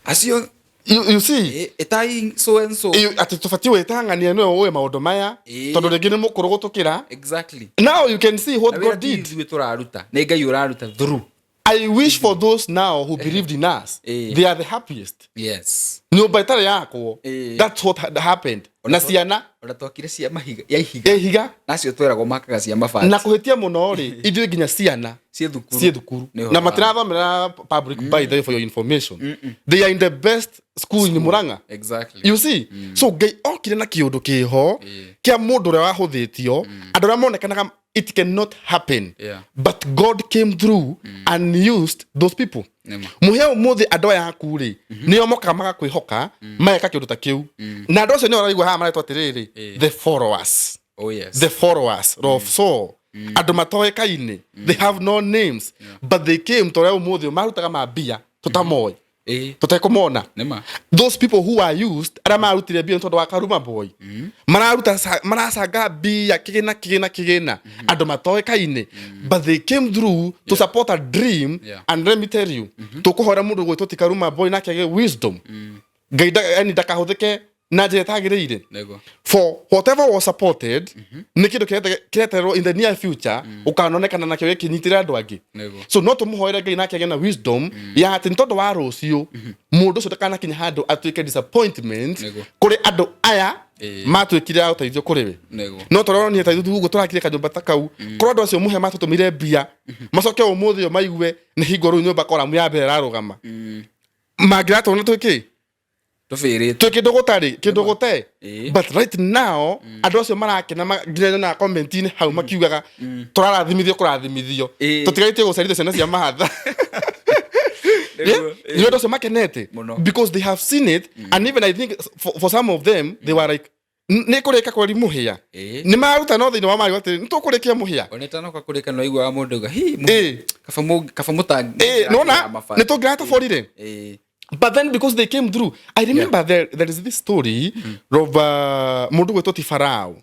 Acio you see etai so and so. Ati tufati wetangania no we maundu maya. Tondu rigi ni mukuru gutukira. Exactly. Now you can see what God did. We turaruta. Ne ngai uraruta through. I wish for those now who believed in us. They are the happiest. Yes. Nyumba itari yako. That's what had happened. Na ciana uratwakire cia mahiga ya ihiga. Ihiga. Nacio tweragwo makaga cia mabati. Na kuhitia muno ri ithuĩ nginya ciana cie thukuru. Na matirathomera public by the way for your information. They are in the best school in Murang'a. Exactly. You see? So ngai okire na kiundu kiho kia mundu uria wahuthitio andu aria monekanaga it cannot happen. But God came through and used those people. Muheo muthi andu aya akuri nio moka magakwihoka maeka kiundu ta kiu. Na andu acio ni oraigwa ha maretwa atiriri the followers. Oh yes. The followers of Saul. Andu matoekaine. They have no names. But they came to ria muthi marutaga mabia tutamoy. Tutakomona. Those people who are used ara marutire bia tondu wa Kaluma boy. Marasanga bia kigena. Andu matoekaine. But they came through to support a dream. And let me tell you, tukuhora mundu gwitwo ti Kaluma boy na kege wisdom. Gaida ani dakahuthike na njira tagirire. For whatever was supported ni kindu kireterwo in the near future ukanonekana na kiwe kinyitira andu angi. So no tumuhoere ngai na kege na wisdom ya ati ntondu wa rucio mundu ucio takana kinya handu atuike disappointment kuri andu aya matwikire uteithio kuri we. No toroni ta ithu turakire kanyumba takau kuri andu acio muhe matutumire bia macoke umuthi maigue ni hingo ru nyumba kora mu ya mbere rarugama magrato na twiki kindu gutari but right now andu acio marakena nginya na comment-ini hau makiugaga turarathimithio kurathimithio tutigaite gucerithio ciana cia mahatha you know makenete because they have seen it and even I think for some of them they were like ni kureka kwari muhia ni maruta no thini wa mari wati nitukurekia muhia onetana kwa kureka no igwa mundu ga hi kafamuta nona nitugrata forire. But then because they came through, I remember there is this story of mundu gwetwo ti Farao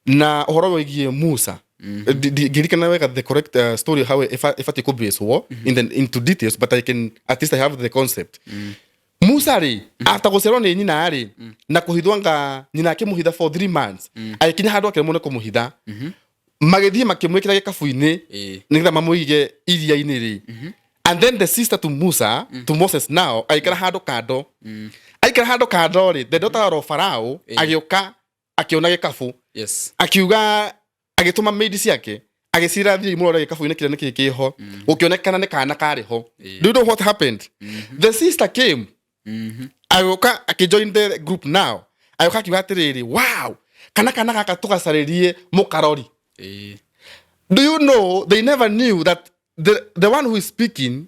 na uhoro wigie Musa. Girikana wega the correct story how if I could be so into details, but I can at least I have the concept. Musa ri after gucerwo ni nyina ri na kuhithwanga nyina akimuhitha for 3 months aikinya handu akemone kumuhitha magithie makimwikira gikabu-ini nigetha mamuige iria-ini ri. And then the sister to Musa, to Moses now, aikara hando kando ri, the daughter of Pharaoh, agioka, akiona gikabu. Yes. Akiuga, agituma maid ciake, agicira thiri murora gikabu-ini kiria niki kiho, ukionekana ni kana kari ho. Do you know what happened? The sister came. Agioka, akijoin the group now. Agioka akiuga atiriri, wow, kana gaka tugacaririe mukarori. Do you know they never knew that the one who is speaking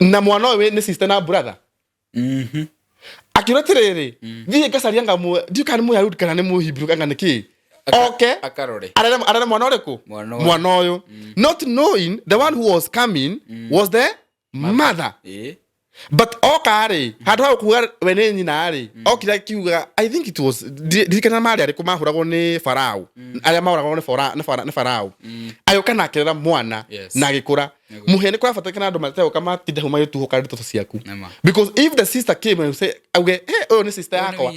na mwana we ni sister na brother akiratiriri thie gacaria ngamu ndikani mu yarudi kana ni mu Hebrew kanga niki okay akarore arara mwana ureku mwana uyu not knowing the one who was coming was the mother. But okari handu ha kuga wene nyina ri okira kiuga I think it was dikana mari ari kumahuragwo ni Farao aria mahuragwo ni Farao ayoka na akirera mwana na agikura muhene kwa fatakana andu mateo kama tinde huma yetu hokari toto ciaku because if the sister came and say auge hey oh ni sister yako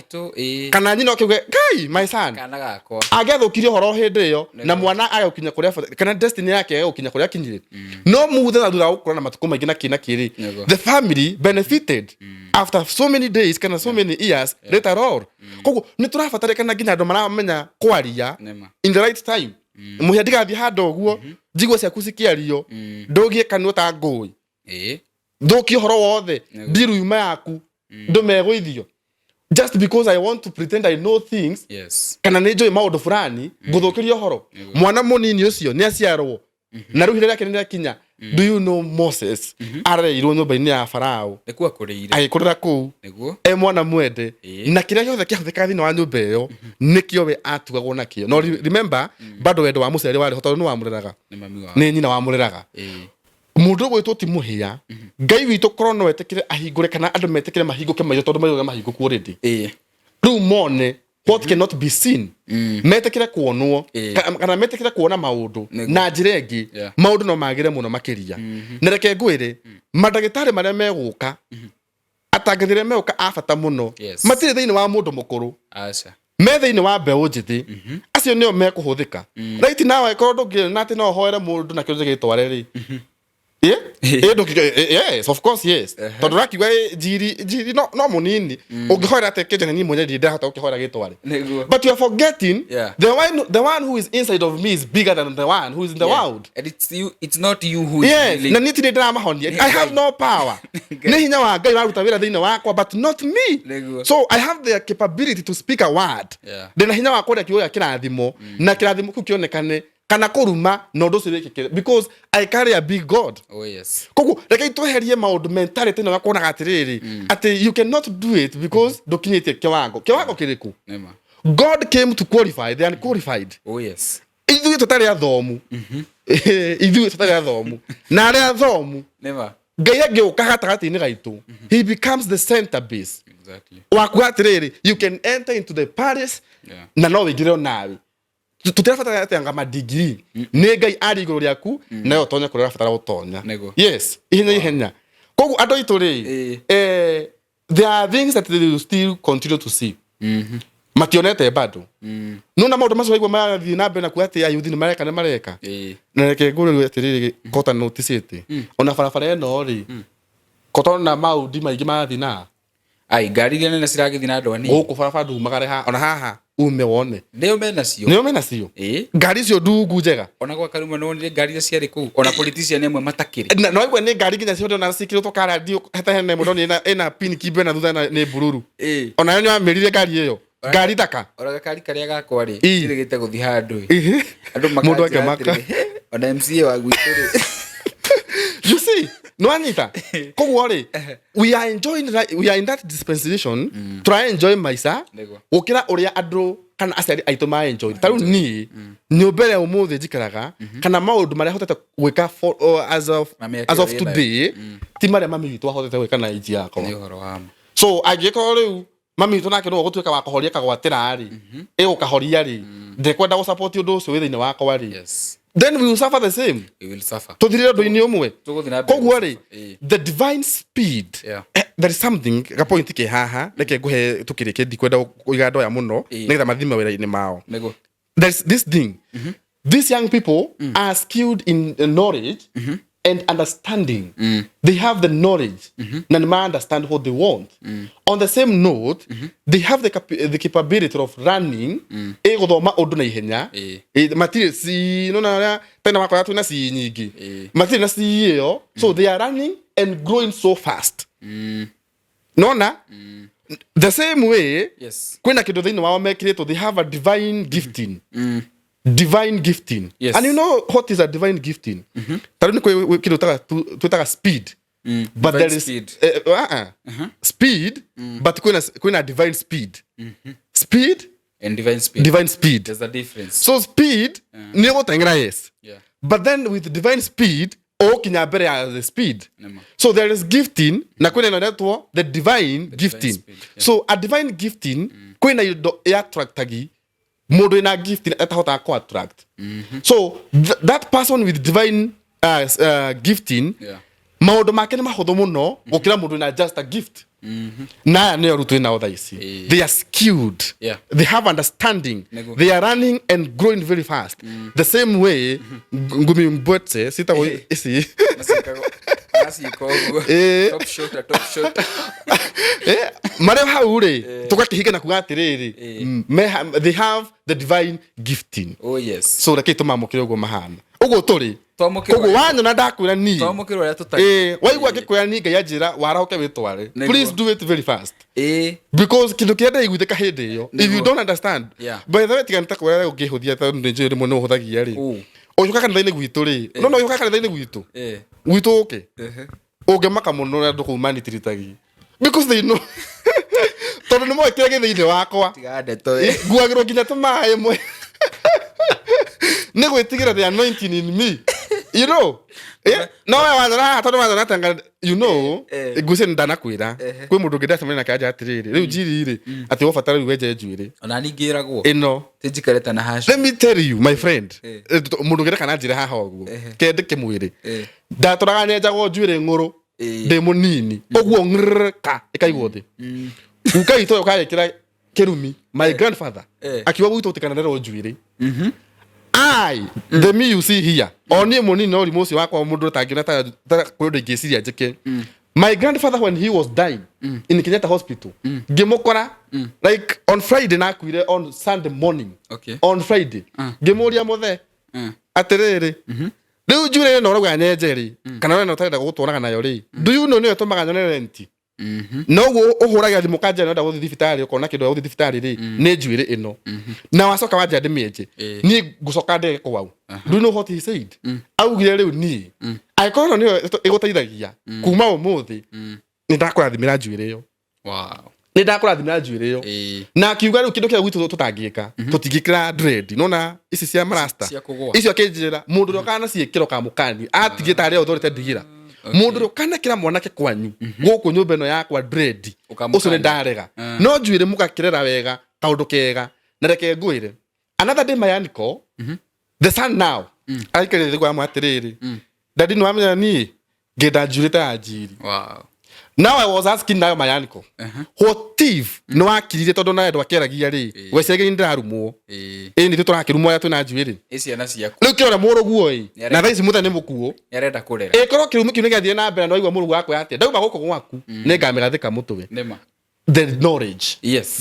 kana nyina okiuge guy my son kana gakwa agethukirio horo hindi yo na mwana agakinya kuria kana destiny yake agakinya kuria kinyire no muthe na thura ukura na matuko maingi na kina kiri the family benefited after so many days kana so many years later on koguo ni turafatarikana nginya andu maramenya kwaria in the right time muhia ndigathi handu uguo njigwa ciaku cikiario ndugie kanua ta ngui ndukie horo wothe ndiru yuma yaku ndumegwithio just because I want to pretend I know things kana ni joy maundu fulani nguthukirio horo mwana munini ucio ni aciarwo na ruhire yake ni kinya. Do you know Moses areirwo nyumba-ini ya Farao ekuwa kuriire agikurira ku mwana mwende na kiria giothe kiahuthika thini wa nyumba iyo nikio we atugagwo nakio no remember bado wendo wa mucere wari hoto no wamureraga ni nyina wamureraga mundu gwitwo ti muhia ngai witu krono wetekire ahingure kana andu metekire mahinguke mayo tondu mayo mahinguku already riu mone what cannot be seen metekire kuonwo kana metekire kuona maundu na njira ingi maundu no magire muno makiria na reke ngwire madagitari maria meguka atangithire meuka afata muno matire thiini wa mundu mukuru me thiini wa mbeu njithi acio nio mekuhuthika right now ikorwo ndungire nati no hoere mundu na kiunje gitware ri yes of course yes tondu rakiuga jiri no munini ungihoera atekeje ni mwenye ndahota ukihoera gitware but you are forgetting the one who is inside of me is bigger than the one who is in the world, and it's not you who is really na niti ni drama hondi I have no power ni hinya wa ngai waruta wira thiini wakwa but not me so I have the capability to speak a word ndina hinya wa kuria kiuya kirathimo na kirathimo ku kionekane kana kuruma no ndo cirekekere because I carry a big God. Kogu reke tweherie maundu mentality na kuona gatiriri ati you cannot do it because dokinyete kiwango kiriku God came to qualify the unqualified. Ithuĩ tutari athomu ithuĩ tutari athomu na ari athomu ngai agiuka gatagati-ini gaitu he becomes the centerpiece waku atiriri you can enter into the palace na no wigire nawe tutirafatara atanga madigiri ne ngai ari iguru riaku na yo tonya kurira fatara utonya yes ihenya kogu ando ituri there are things that they will still continue to see mationete bado nuna maundu macio igwa marathi na mbere na kuati ayuthi ni mareka na mareka na reke nguru atiriri kota notice ona farafara eno ri kota na maudi maingi marathi na ai gari gene na siragithi na ndwani guku farafara ndumagare ha ona haha ume wone ndio mena cio ngari cio ndungu njega ona kwa kaluma no ni ngari cia riku ona politician emwe matakiri no igwe ni ngari ginya cio na sikiro to kara dio hata hene mudo ni ena pin kibe na thutha ni bururu ona yo amerire ngari iyo ngari taka ora gakari karia gakwa ri kirigite guthi handu andu mudo akemaka ona MCA wa gwituri you see no anita kogu ri we are in that dispensation try enjoy maisa ukira uria andu kana aceri aitu ma enjoy taru ni nyobere umuthi njikaraga kana maundu maria hotete gwika as of today ti maria mami witu hotete gwika na iji yako ni horo wamo so agiko riu mami witu nake no gutwika wa kuhoria kagwatira ri gukahoria ri ndekwenda gu support undu ucio within wakwa ri then we will suffer the same. We will suffer. Todire do ini omwe. Kogwari the divine speed. There is something ka point ke haha reke guhe tukireke dikwenda kuigado ya muno negetha mathima wira-ini mao. There's this thing. These young people are skilled in knowledge and understanding. They have the knowledge and they understand what they want. On the same note, they have the capability of running guthoma undu na ihenya material si no na tena makora tu na si nyingi material na si iyo so they are running and growing so fast nona the same way kwena kido thini wao mekire they have a divine gifting. Divine gifting. And you know what is a divine gifting? Taruni kwa kido tutaka speed. But there is speed, but kuna divine speed. Speed and divine speed. Divine speed. There's a difference. So speed ni gotengra yes. But then with divine speed, kinya bere as the speed. So there is gifting na kuna inaitwa the divine gifting. So a divine gifting kuna ya attractagi modo ina gifting atahota ko attract. So that person with divine gifting maundu make ni mahuthu muno gukira mundu na just a gift na ne rutu ina other isi they are skilled they have understanding they are running and growing very fast the same way ngumi mbwetse sita isi top shot mare haure tukakihiga na kugatiriri they have the divine gifting so rakito mamukire go mahana ugo turi kogo wanyu na ndakwira ni twamukirwa ya tutaki waigwa gikwira ni ngai ajira warahoke witware please do it very fast because kindu kienda igwithika hindi iyo if you don't understand by the way tiganta kwira ugihuthia ta ndio rimwe no huthagia ri oyuka kana thini gwitu ri no oyuka kana thini gwitu gwitu okay ugemaka muno na nduku manitiritagia because they know tondu ni mo kirege thini wakwa tiga ndeto guagiro nginya tumae mwe ne gwitigira the anointing in me You know? No wazana tondu wazana tanga you know guce ndanakwira kwi mundu ngidacemania nake anja atiriri riu njiri ati wobatara riu wenje njuiri ona ningiragwo ino tijikareta na hash. Let me tell you my friend mundu ngida kana njire haha oguo kende kimwiri ndatoraga nyenjagwo njuiri nguru ndi munini oguo ngirka ikaigwo thi kuka ito kayekira kirumi my grandfather akiwa gwitu utikana ndero njuiri the me you see here oni money no remote wakwa mundu tangira ta kuyo ngeciria njike my grandfather when he was dying in Kenyatta hospital ngimukora like on Friday na kwire on Sunday morning on Friday ngimuria muthe atiriri riu njure no rogwa nyenjeri kana we no tarenda gutwaraga nayo ri do you know no tumaga nyone rent no go uhuraga thimu kanja no ndaguthi thibitari ukona kindu guthi thibitari ri ni njuire ino na wacoka wanja ndimienje ni gucoka ndege kwau do you know what he said augire riu ni aikoro ni igutaithagia kuma umuthi ni ndakurathimira njuire yo ni ndakurathimira njuire yo na kiuga riu kindu kia gwitu tutangika tutigikira dread nona ici cia marasta icio akinjira mundu rokana ciekiro kamukani atigita ari authority digira mundu rokana kira mwanake kwanyu guku nyumba ino yakwa dread ucio ni ndarega no njuire mugakirera wega kaundu kega na reke ngwire another day my uncle the son now aikire thigwa mwatiriri daddy no amenya ni ngenda njurite ya njiri now I was asking now my uncle what thief no akirire tondu na ndo akeragia ri wecege ndarumwo ni tuturakirumwo ya tuna njuiri isi ana ciaku riu kirora muruguo na thaisi muthe ni mukuo yarenda kurera korwo kirumu kiu nigathie na mbere no igwa murugu wakwa atia ndauma guko gwaku ni ngamigathika mutwe nema the knowledge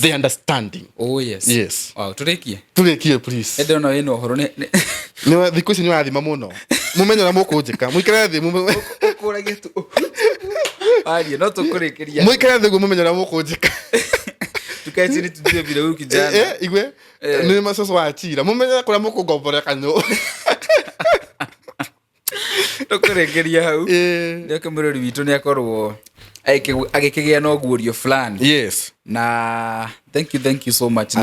the understanding yes wow turekie please endo no ino horo ni thiku ici ni wathima muno mumenyo na mukunjika muikare thi kurage tu ari no tukurikiria muikare thi mumenyo na mukunjika tukaitiri tujue vile huyu kijana igwe ni masoso wa chira mumenyo kuna mukungomborea kanyo tukurekeria hau ndeke murori witu ni akorwo agikigia no guorio fulani na thank you so much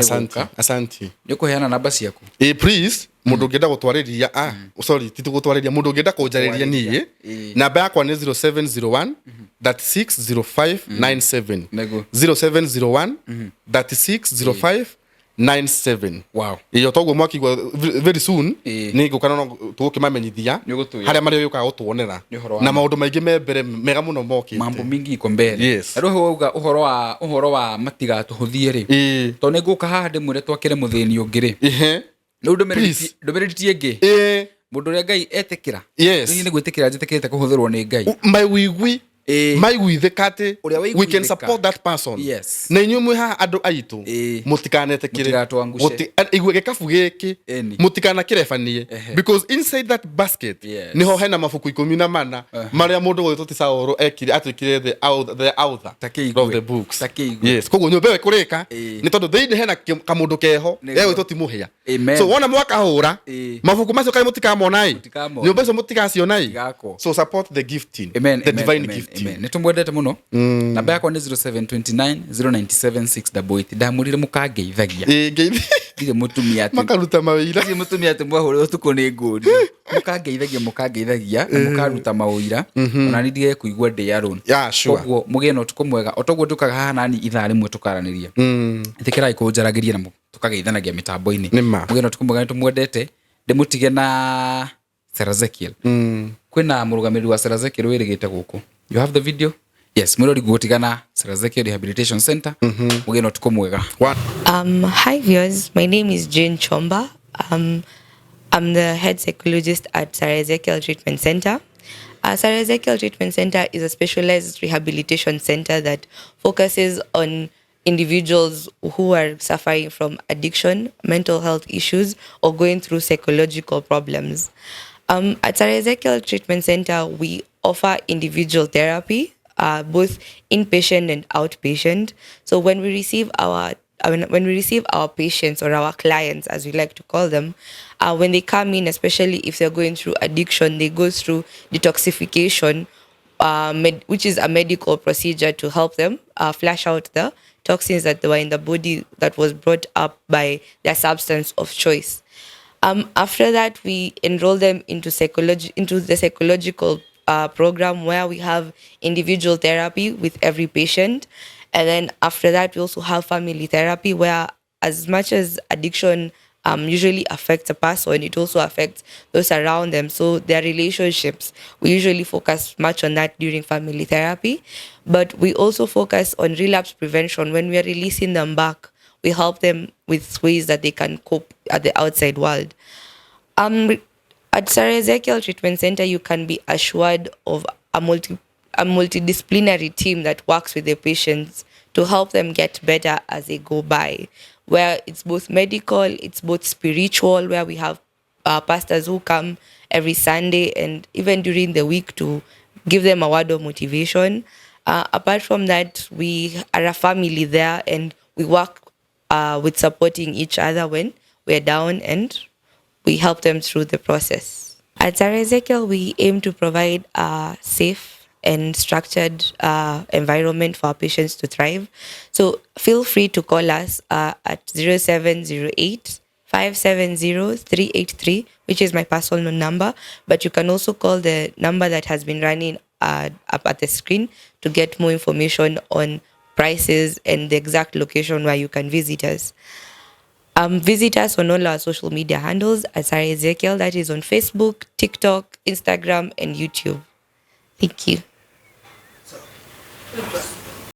asante nikuheana namba ciaku please mundu ngenda gutwariria sorry titu gutwariria mundu ngenda kunjariria ni namba yakwa ni 0701 360597 0701 360597 wow iyo toguo mwakigwa very soon ni ngukana tugukimamenyithia haria mari yuka gutwonera na maundu maingi membere mega muno moki mambo mingi iko mbere aro uga uhoro wa matiga tuhuthie ri to ni nguka haha ndimwire twakire muthini ungiri no ndomereri tienge mundu ria ngai etekira ni gwitikira njitikirite kuhuthirwo ni ngai my wigwi maiguithikate we can support that person na inyu mwe ha andu aitu mutikanete igwe gikabu giki mutikana kirebanie because inside that basket niho hena mabuku 14 maria mundu gwitu tisaoro ekire atikire the author of the books koguo nyumba we kurika ni tondu thini hena kamundu keho gwitu timuhia so wona mwaka hura mabuku macio kai mutikamona nyumba icio mutikacionai so support the gifting the divine gift nitumwendete muno namba yakwa ni 0729097688 ndamurire mukangeithagia ngire mutumia ati makaruta mawira ngire mutumia ati mwahore utuko ni nguri mukangeithagia mukaruta mawira ona nindie kuigwa ndi alone koguo mugie no tuko mwega otoguo ndukaga haha nani ithaa rimwe tukaraniria itikirai kunjaragiria na tukageithanagia mitambo-ini mugie no tuko mwega nitumwendete ndimutige na Serazekiel kwina murugamiri wa Serazekiel wirigite guku you have the video mwirori gutigana Serazekiel Rehabilitation Center mugie no tuko mwega hi viewers, my name is Jane Chomba. I'm the head psychologist at Serazekiel Treatment Center. Serazekiel Treatment Center is a specialized rehabilitation center that focuses on individuals who are suffering from addiction, mental health issues, or going through psychological problems. At Serazekiel Treatment Center, we offer individual therapy, both inpatient and outpatient. So when we receive our patients or our clients, as we like to call them, when they come in, especially if they're going through addiction, they go through detoxification, which is a medical procedure to help them flush out the toxins that were in the body that was brought up by their substance of choice. After that, we enroll them into the psychological program where we have individual therapy with every patient, and then after that, we also have family therapy where, as much as addiction usually affects a person, it also affects those around them. So their relationships, we usually focus much on that during family therapy, but we also focus on relapse prevention. When we are releasing them back, we help them with ways that they can cope at the outside world. Um, at Sarah Ezekiel Treatment Center, you can be assured of a multidisciplinary team that works with the patients to help them get better as they go by, where it's both medical, it's both spiritual, where we have pastors who come every Sunday and even during the week to give them a word of motivation. Apart from that, we are a family there, and we work with supporting each other when we're down, and we help them through the process. At Sarah Ezekiel, we aim to provide a safe and structured environment for our patients to thrive. So feel free to call us at 0708 570 383, which is my personal number. But you can also call the number that has been running up at the screen to get more information on prices and the exact location where you can visit us. Visit us on all our social media handles at Sarah Ezekiel. That is on Facebook, TikTok, Instagram, and YouTube. Thank you.